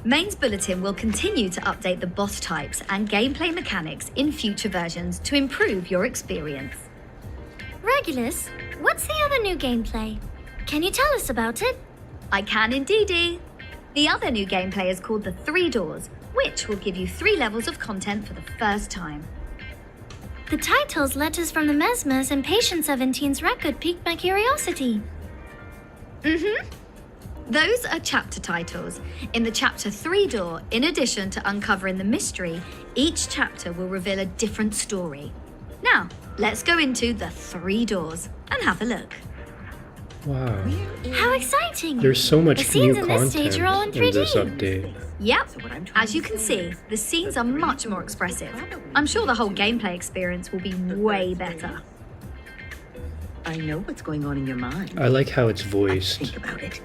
Main's Bulletin will continue to update the boss types and gameplay mechanics in future versions to improve your experience. Regulus, what's the other new gameplay? Can you tell us about it? I can indeedy. The other new gameplay is called the 3 Doors, which will give you 3 levels of content for the first time. The titles, Letters from the Mesmers and Patient 17's record piqued my curiosity. Those are chapter titles. In the chapter 3 door, in addition to uncovering the mystery, each chapter will reveal a different story. Now, let's go into the 3 Doors and have a look. Wow. How exciting! There's so much The scenes new in this content stage are all in in this 3D. update. Yep, as you can see, the scenes are much more expressive. I'm sure the whole gameplay experience will be way better. I know what's going on in your mind. I like how it's Think voiced. about it.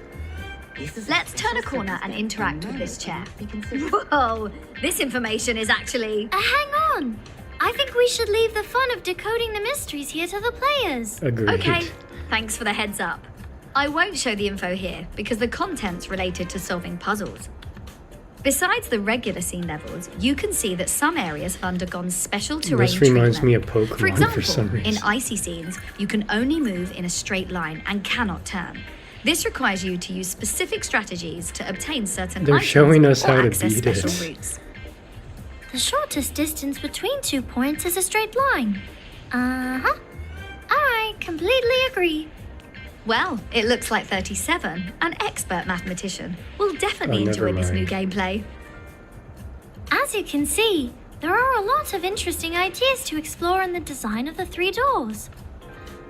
Let's turn a corner and interact with this chair. Whoa, this information is actually... Hang on! I think we should leave the fun of decoding the mysteries here to the players. Agreed. Okay, thanks for the heads up. I won't show the info here because the content's related to solving puzzles. Besides the regular scene levels, you can see that some areas have undergone special terrain This reminds treatment. me of Pokemon For example, for some reason. in icy scenes, you can only move in a straight line and cannot turn. This requires you to use specific strategies to obtain certain They're items showing us or how to access beat special it. routes. The shortest distance between 2 points is a straight line. Uh-huh. I completely agree. Well, it looks like 37, an expert mathematician, will definitely Oh, enjoy never this new mind. gameplay. As you can see, there are a lot of interesting ideas to explore in the design of the 3 doors.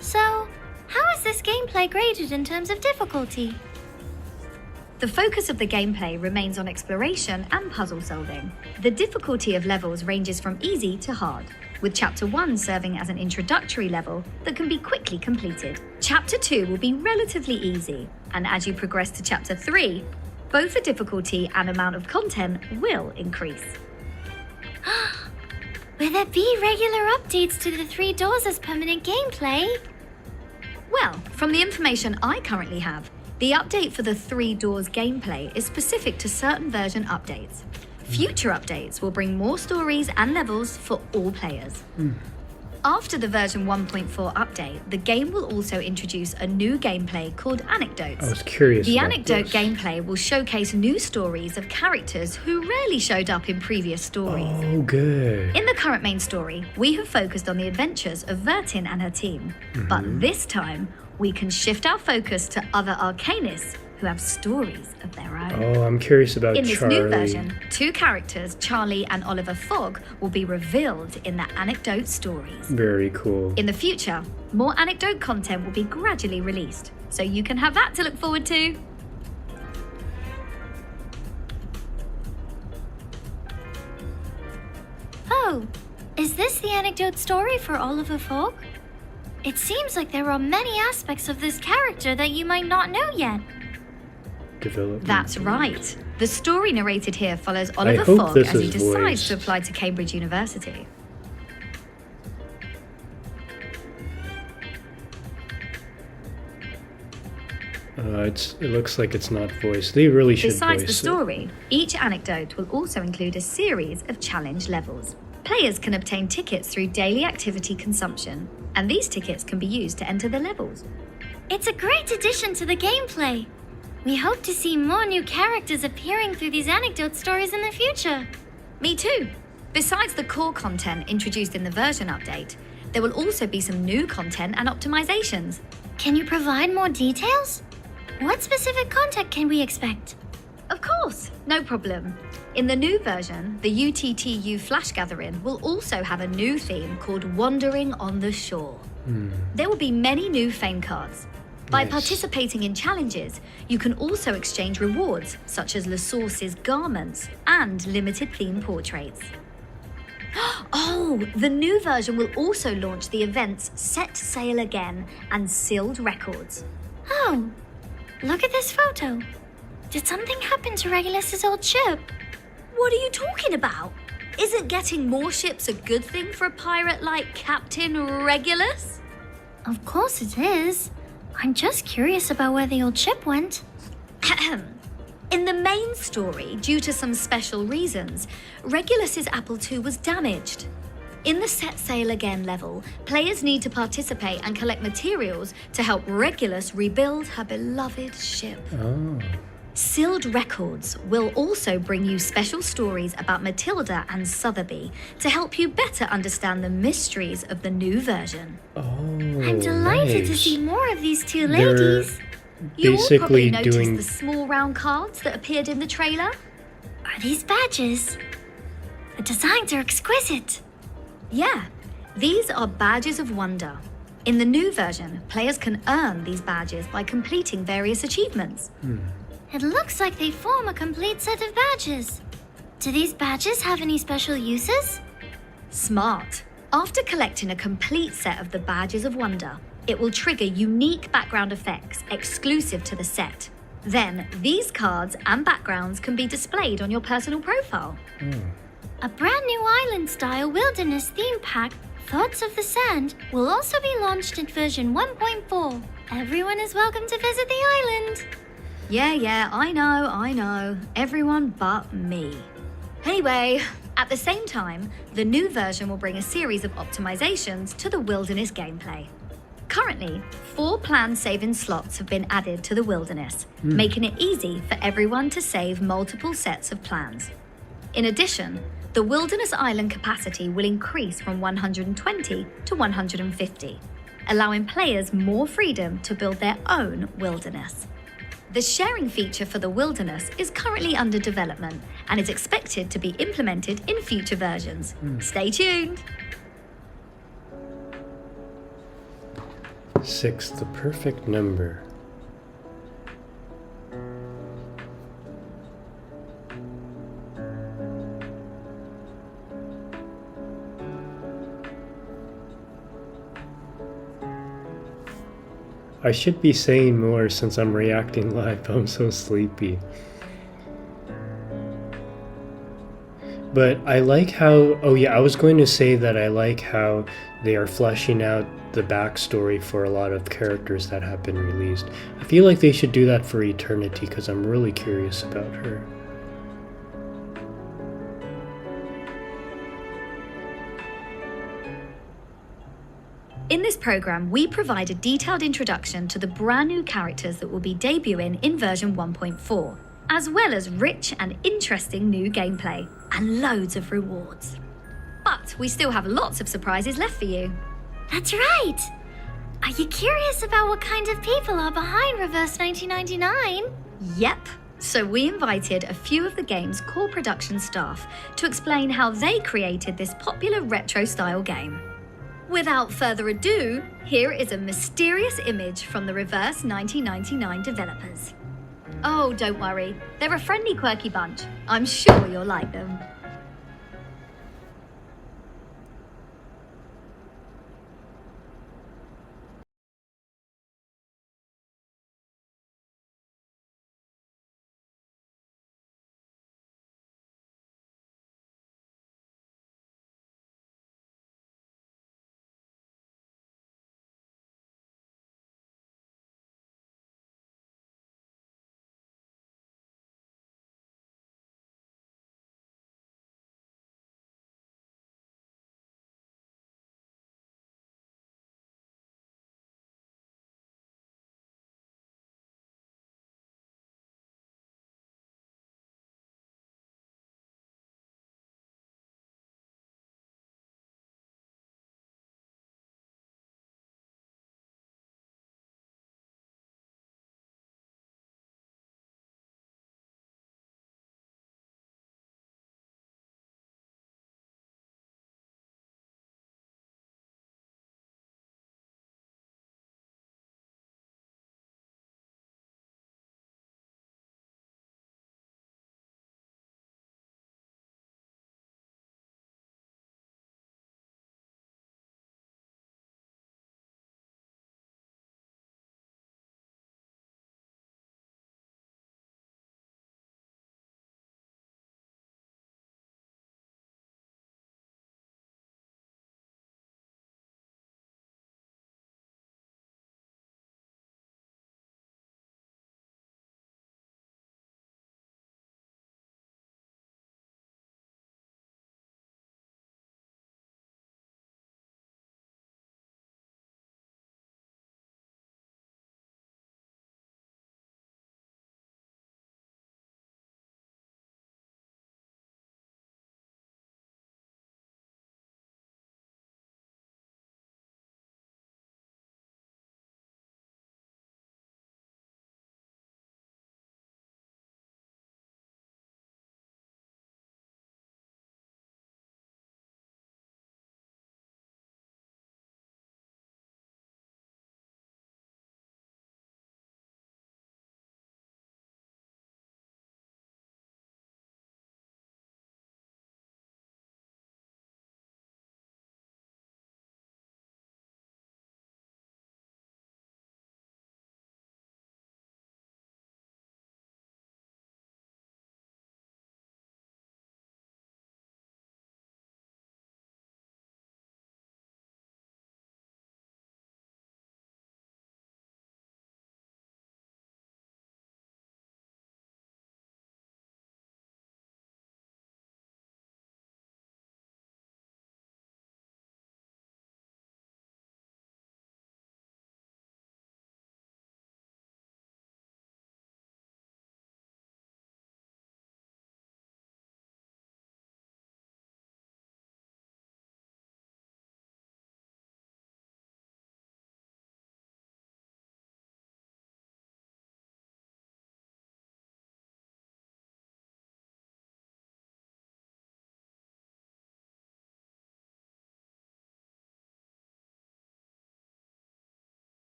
So, how is this gameplay graded in terms of difficulty? The focus of the gameplay remains on exploration and puzzle solving. The difficulty of levels ranges from easy to hard, with Chapter 1 serving as an introductory level that can be quickly completed. Chapter 2 will be relatively easy, and as you progress to Chapter 3, both the difficulty and amount of content will increase. Will there be regular updates to the 3 doors as permanent gameplay? Well, from the information I currently have, the update for the 3 doors gameplay is specific to certain version updates. Future updates will bring more stories and levels for all players. After the version 1.4 update, the game will also introduce a new gameplay called Anecdotes. I was curious The about Anecdote this. gameplay will showcase new stories of characters who rarely showed up in previous stories. Oh, good. In the current main story, we have focused on the adventures of Vertin and her team. But this time, we can shift our focus to other Arcanists who have stories of their own. Oh, I'm curious about In this Charlie. new version, 2 characters, Charlie and Oliver Fogg, will be revealed in the Anecdote stories. Very cool. In the future, more Anecdote content will be gradually released, so you can have that to look forward to. Oh, is this the Anecdote story for Oliver Fogg? It seems like there are many aspects of this character that you might not know yet. Development. That's right. The story narrated here follows Oliver hope Fogg this as he is decides to voiced. apply to Cambridge University. It looks like it's not voiced. They really should Besides voice the story, each anecdote will also include a series of challenge levels. Players can obtain tickets through daily activity consumption, and these tickets can be used to enter the levels. It's a great addition to the gameplay. We hope to see more new characters appearing through these Anecdote stories in the future. Me too. Besides the core content introduced in the version update, there will also be some new content and optimizations. Can you provide more details? What specific content can we expect? Of course, no problem. In the new version, the UTTU Flash Gathering will also have a new theme called Wandering on the Shore. There will be many new fame cards. By Nice. participating in challenges, you can also exchange rewards such as La Source's garments and limited theme portraits. Oh, the new version will also launch the events Set Sail Again and Sealed Records. Oh, look at this photo. Did something happen to Regulus's old ship? What are you talking about? Isn't getting more ships a good thing for a pirate like Captain Regulus? Of course it is. I'm just curious about where the old ship went. In the main story, due to some special reasons, Regulus's Apple II was damaged. In the Set Sail Again level, players need to participate and collect materials to help Regulus rebuild her beloved ship. Oh. Sealed Records will also bring you special stories about Matilda and Sotheby to help you better understand the mysteries of the new version. Oh, I'm delighted to nice. see more of these 2 They're ladies. You all probably basically noticed doing. the small round cards that appeared in the trailer? Are these badges? The designs are exquisite. Yeah, these are badges of wonder. In the new version, players can earn these badges by completing various achievements. It looks like they form a complete set of badges. Do these badges have any special uses? Smart. After collecting a complete set of the Badges of Wonder, it will trigger unique background effects exclusive to the set. Then, these cards and backgrounds can be displayed on your personal profile. A brand new island-style wilderness theme pack, Thoughts of the Sand, will also be launched in version 1.4. Everyone is welcome to visit the island. Yeah, I know. Everyone but me. Anyway, at the same time, the new version will bring a series of optimizations to the Wilderness gameplay. Currently, 4 planned saving slots have been added to the Wilderness, making it easy for everyone to save multiple sets of plans. In addition, the Wilderness Island capacity will increase from 120 to 150, allowing players more freedom to build their own wilderness. The sharing feature for the Wilderness is currently under development and is expected to be implemented in future versions. Stay tuned! 6, the perfect number. I should be saying more since I'm reacting live, but I'm so sleepy. But I like how, I was going to say that I like how they are fleshing out the backstory for a lot of characters that have been released. I feel like they should do that for Eternity because I'm really curious about her. In this program, we provide a detailed introduction to the brand new characters that will be debuting in version 1.4, as well as rich and interesting new gameplay, and loads of rewards. But we still have lots of surprises left for you. That's right! Are you curious about what kind of people are behind Reverse 1999? Yep. So we invited a few of the game's core production staff to explain how they created this popular retro-style game. Without further ado, here is a mysterious image from the Reverse 1999 developers. Oh, don't worry, they're a friendly, quirky bunch. I'm sure you'll like them.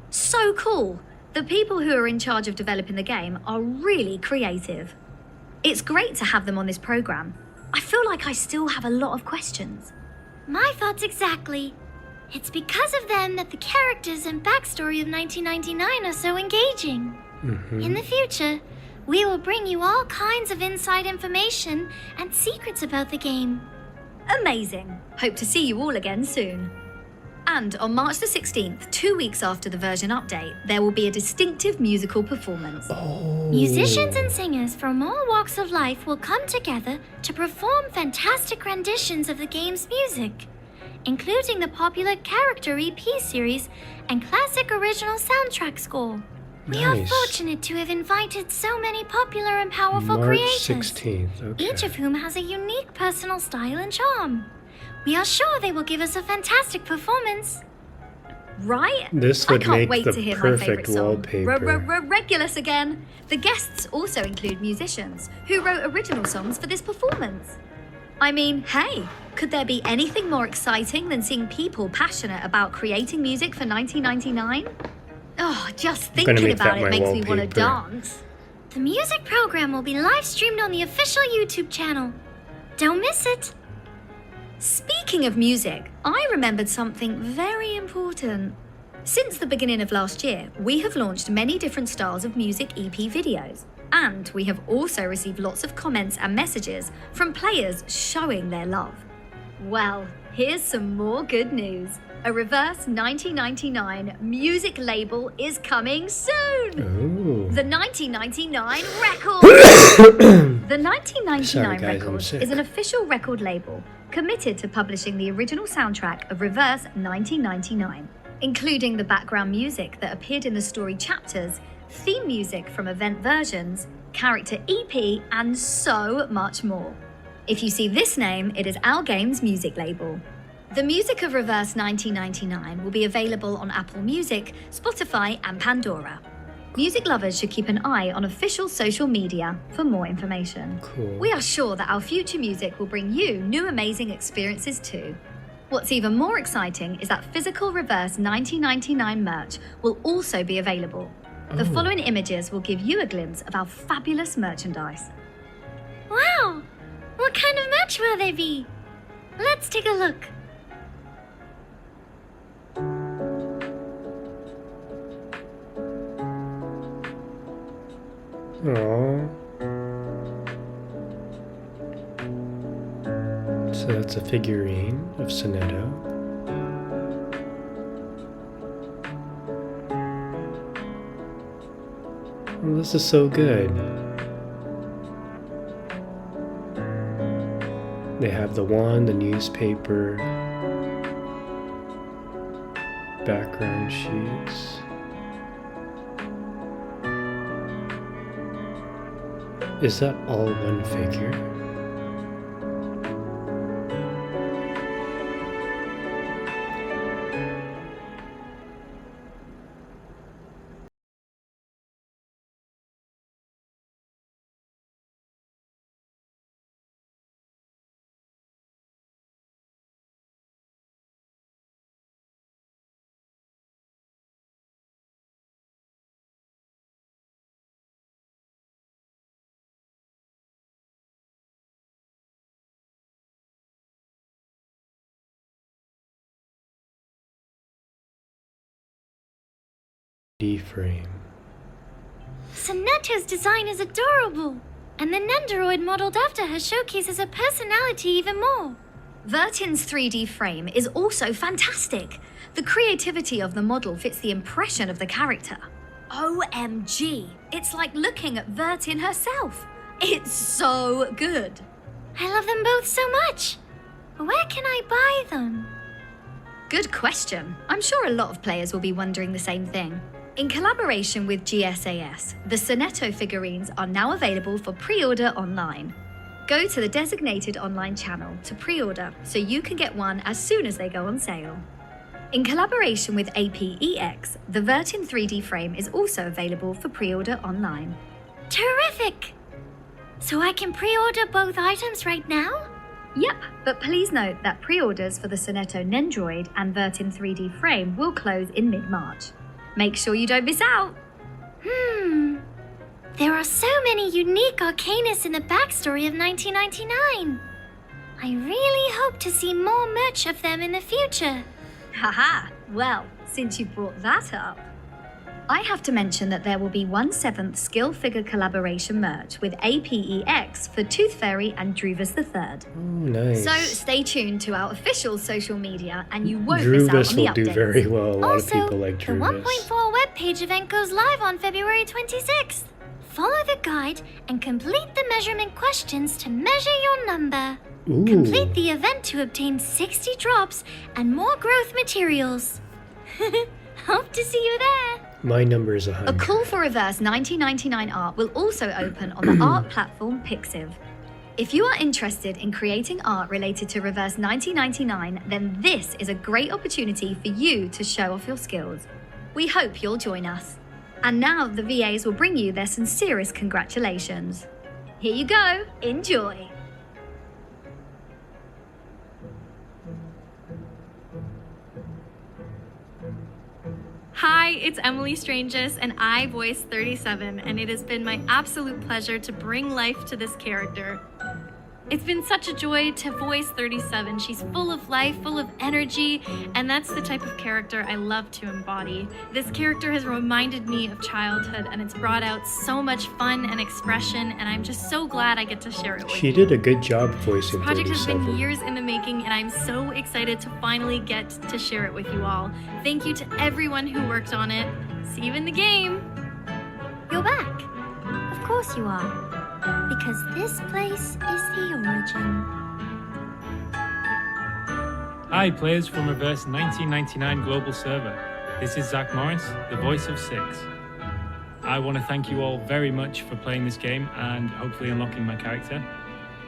So cool! The people who are in charge of developing the game are really creative. It's great to have them on this program. I feel like I still have a lot of questions. My thoughts exactly. It's because of them that the characters and backstory of 1999 are so engaging. In the future, we will bring you all kinds of inside information and secrets about the game. Amazing! Hope to see you all again soon. And on March the 16th, 2 weeks after the version update, there will be a distinctive musical performance. Musicians and singers from all walks of life will come together to perform fantastic renditions of the game's music, including the popular character EP series and classic original soundtrack score. We are fortunate to have invited so many popular and powerful March creators, 16th, okay. each of whom has a unique personal style and charm. We are sure they will give us a fantastic performance. Right? This would I can't make wait the to hear my perfect favourite song. wallpaper. Regulus again. The guests also include musicians who wrote original songs for this performance. I mean, hey, could there be anything more exciting than seeing people passionate about creating music for 1999? Oh, just thinking about it makes me want to dance. The music program will be live streamed on the official YouTube channel. Don't miss it. Speaking of music, I remembered something very important. Since the beginning of last year, we have launched many different styles of music EP videos. And we have also received lots of comments and messages from players showing their love. Well, here's some more good news. A Reverse 1999 music label is coming soon! Ooh. The 1999 Record! The 1999 Record is an official record label committed to publishing the original soundtrack of Reverse 1999, including the background music that appeared in the story chapters, theme music from event versions, character EP, and so much more. If you see this name, it is our game's music label. The music of Reverse 1999 will be available on Apple Music, Spotify, and Pandora. Music lovers should keep an eye on official social media for more information. Cool. We are sure that our future music will bring you new amazing experiences too. What's even more exciting is that physical Reverse 1999 merch will also be available. The following images will give you a glimpse of our fabulous merchandise. Wow! What kind of merch will there be? Let's take a look. Aww. So that's a figurine of Sonetto. Oh, this is so good. They have the wand, the newspaper, background sheets. Is that all one figure? D-frame. Sonetto's design is adorable, and the Nendoroid modeled after her showcases her personality even more. Vertin's 3D frame is also fantastic. The creativity of the model fits the impression of the character. OMG, it's like looking at Vertin herself. It's so good. I love them both so much. Where can I buy them? Good question. I'm sure a lot of players will be wondering the same thing. In collaboration with GSAS, the Sonetto figurines are now available for pre-order online. Go to the designated online channel to pre-order so you can get one as soon as they go on sale. In collaboration with APEX, the Vertin 3D frame is also available for pre-order online. Terrific! So I can pre-order both items right now? Yep, but please note that pre-orders for the Sonetto Nendoroid and Vertin 3D frame will close in mid-March. Make sure you don't miss out. There are so many unique arcanas in the backstory of 1999. I really hope to see more merch of them in the future. Haha, well, since you brought that up, I have to mention that there will be 1/7 skill figure collaboration merch with APEX for Tooth Fairy and Druvus III. Oh, nice. So stay tuned to our official social media and you won't miss out Druvus on the will do updates. very well. A lot Also, of people like the Druvus. 1.4 webpage event goes live on February 26th. Follow the guide and complete the measurement questions to measure your number. Ooh. Complete the event to obtain 60 drops and more growth materials. Hope to see you there. My number is A 100. call for reverse 1999 art will also open on the art platform Pixiv. If you are interested in creating art related to reverse 1999, then this is a great opportunity for you to show off your skills. We hope you'll join us. And now the VAs will bring you their sincerest congratulations. Here you go, enjoy. Hi, it's Emily Stranges, and I voice 37, and it has been my absolute pleasure to bring life to this character. It's been such a joy to voice 37. She's full of life, full of energy, and that's the type of character I love to embody. This character has reminded me of childhood, and it's brought out so much fun and expression, and I'm just so glad I get to share it with you. She did a good job voicing This project has 37. been years in the making, and I'm so excited to finally get to share it with you all. Thank you to everyone who worked on it. See you in the game! You're back. Of course you are. Because this place is the origin. Hi, players from Reverse 1999 Global Server. This is Zach Morris, the voice of Six. I want to thank you all very much for playing this game and hopefully unlocking my character.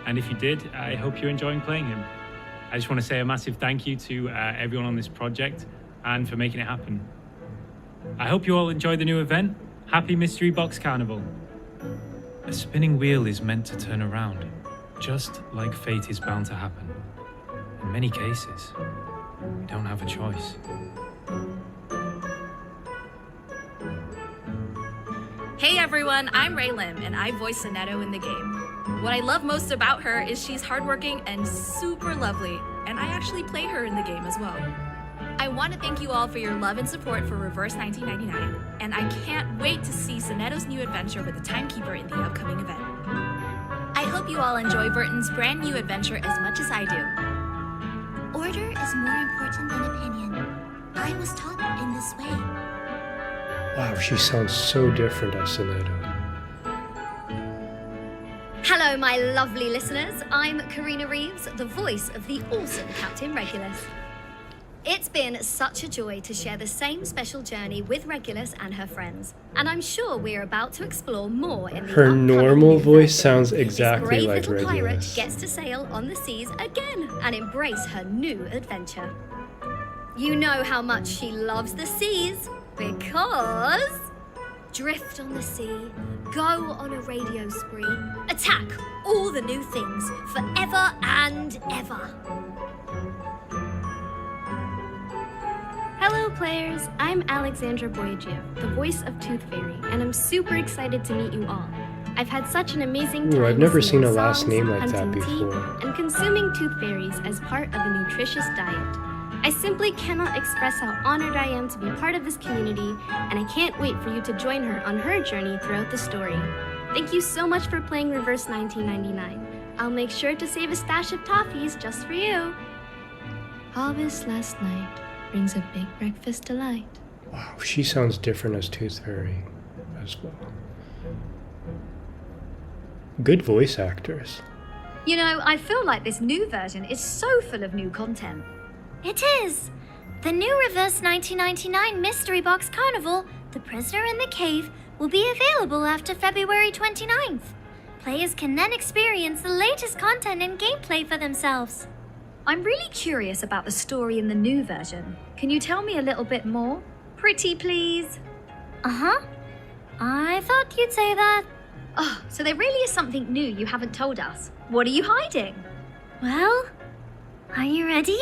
And if you did, I hope you're enjoying playing him. I just want to say a massive thank you to everyone on this project and for making it happen. I hope you all enjoy the new event. Happy Mystery Box Carnival. A spinning wheel is meant to turn around, just like fate is bound to happen. In many cases, we don't have a choice. Hey everyone, I'm Ray Lim, and I voice Sonetto in the game. What I love most about her is she's hardworking and super lovely, and I actually play her in the game as well. I want to thank you all for your love and support for Reverse 1999, and I can't wait to see Sonetto's new adventure with the Timekeeper in the upcoming event. I hope you all enjoy Burton's brand new adventure as much as I do. Order is more important than opinion. I was taught in this way. Wow, she sounds so different as Sonetto. Hello, my lovely listeners. I'm Karina Reeves, the voice of the awesome Captain Regulus. It's been such a joy to share the same special journey with Regulus and her friends, and I'm sure we're about to explore more in the Her upcoming normal new voice version. sounds This exactly brave like little pirate Regulus. gets to sail on the seas again and embrace her new adventure. You know how much she loves the seas, because drift on the sea, go on a radio spree, attack all the new things forever and ever. Hello players, I'm Alexandra Boyagiev, the voice of Tooth Fairy, and I'm super excited to meet you all. I've had such an amazing time Ooh, I've never singing seen a last songs, name like that hunting tea, before. and consuming tooth fairies as part of a nutritious diet. I simply cannot express how honored I am to be part of this community, and I can't wait for you to join her on her journey throughout the story. Thank you so much for playing Reverse 1999. I'll make sure to save a stash of toffees just for you. Harvest last night brings a big breakfast delight. Wow, she sounds different as Tooth Fairy as well. Good voice actors. You know, I feel like this new version is so full of new content. It is! The new Reverse 1999 Mystery Box Carnival, The Prisoner in the Cave, will be available after February 29th. Players can then experience the latest content and gameplay for themselves. I'm really curious about the story in the new version. Can you tell me a little bit more? Pretty please? Uh-huh. I thought you'd say that. Oh, so there really is something new you haven't told us. What are you hiding? Well, are you ready?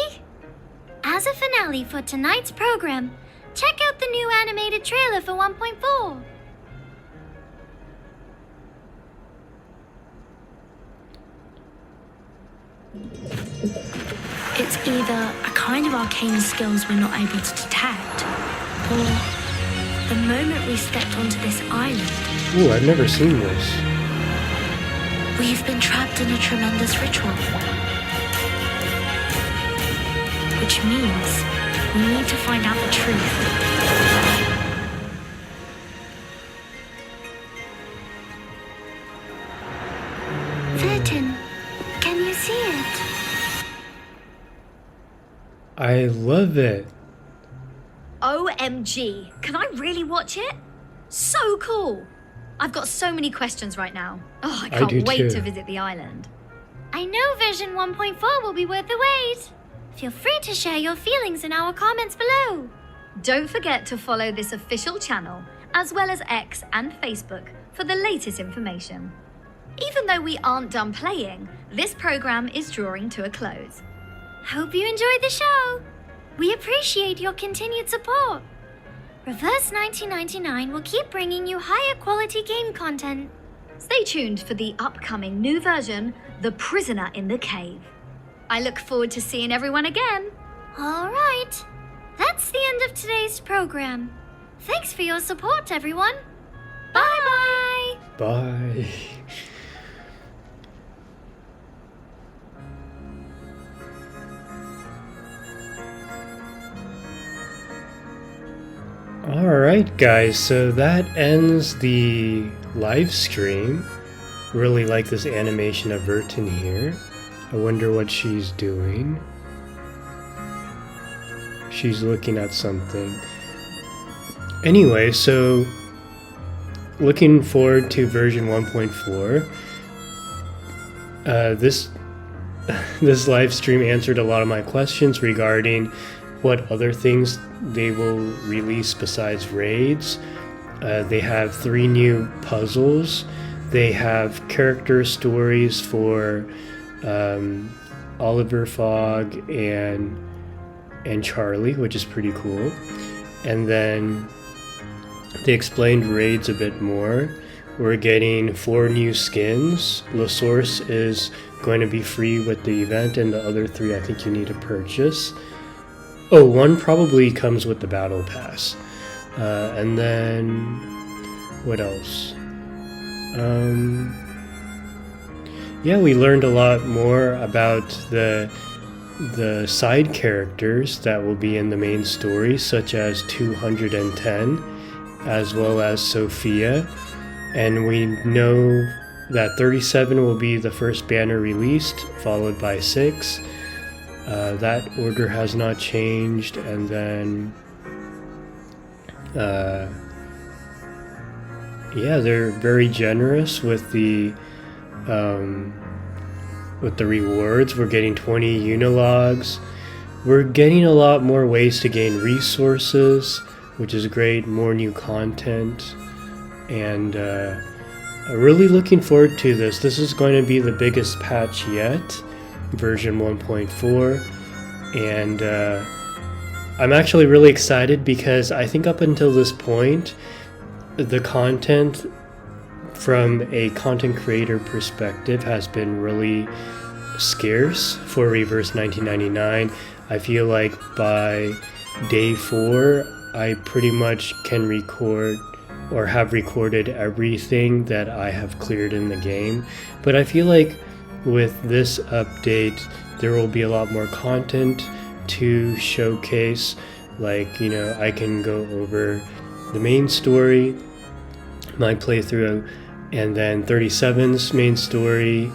As a finale for tonight's program, check out the new animated trailer for 1.4. It's either a kind of arcane skills we're not able to detect, or the moment we stepped onto this island, Ooh, I've never seen this. we've been trapped in a tremendous ritual. Which means we need to find out the truth. Vertin, can you see it? I love it. OMG, can I really watch it? So cool! I've got so many questions right now. Oh, I do can't wait too. to visit the island. I know version 1.4 will be worth the wait. Feel free to share your feelings in our comments below. Don't forget to follow this official channel, as well as X and Facebook, for the latest information. Even though we aren't done playing, this program is drawing to a close. Hope you enjoyed the show. We appreciate your continued support. Reverse 1999 will keep bringing you higher quality game content. Stay tuned for the upcoming new version, The Prisoner in the Cave. I look forward to seeing everyone again. All right, that's the end of today's program. Thanks for your support, everyone. Bye-bye. Bye. Alright guys, so that ends the live stream. Really like this animation of Vertin here. I wonder what she's doing. She's looking at something. Anyway, so looking forward to version 1.4. This live stream answered a lot of my questions regarding what other things they will release besides raids. They have 3 new puzzles. They have character stories for Oliver, Fogg, and Charlie, which is pretty cool. And then they explained raids a bit more. We're getting 4 new skins. La Source is going to be free with the event, and the other 3 I think you need to purchase. Oh, 1 probably comes with the battle pass. And then what else? Yeah, we learned a lot more about the side characters that will be in the main story, such as 210, as well as Sophia. And we know that 37 will be the first banner released, followed by 6. That order has not changed, and then yeah, they're very generous with the rewards. We're getting 20 unilogs. We're getting a lot more ways to gain resources, which is great. More new content, and really looking forward to this. This is going to be the biggest patch yet, version 1.4, and I'm actually really excited because I think up until this point, the content from a content creator perspective has been really scarce for Reverse 1999. I feel like by day 4, I pretty much can record or have recorded everything that I have cleared in the game. But I feel like with this update, there will be a lot more content to showcase. Like, you know, I can go over the main story, my playthrough, and then 37's main story,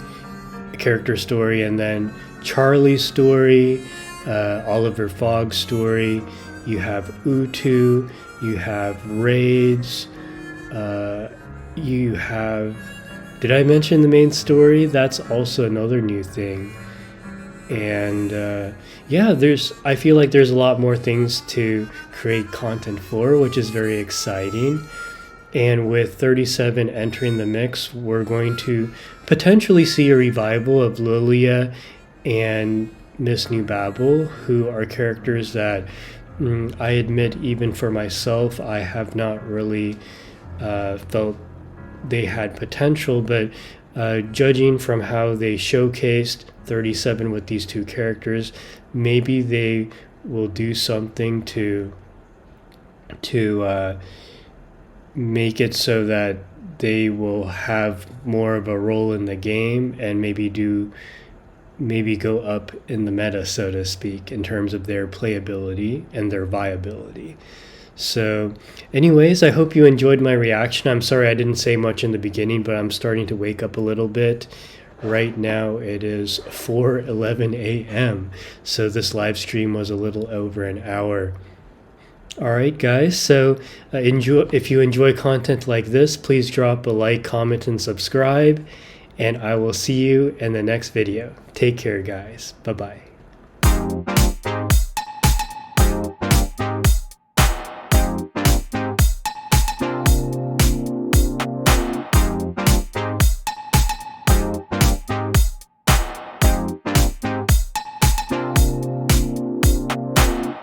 character story, and then Charlie's story, Oliver Fogg's story. You have Utu, you have raids, you have... Did I mention the main story? That's also another new thing. And yeah, I feel like there's a lot more things to create content for, which is very exciting. And with 37 entering the mix, we're going to potentially see a revival of Lilia and Miss New Babel, who are characters that I admit, even for myself, I have not really felt they had potential, but judging from how they showcased 37 with these two characters, maybe they will do something to make it so that they will have more of a role in the game and maybe go up in the meta, so to speak, in terms of their playability and their viability. So anyways, I hope you enjoyed my reaction. I'm sorry I didn't say much in the beginning, but I'm starting to wake up a little bit. Right now it is 4:11 a.m. So this live stream was a little over an hour. Alright guys, so if you enjoy content like this, please drop a like, comment, and subscribe, and I will see you in the next video. Take care guys. Bye-bye.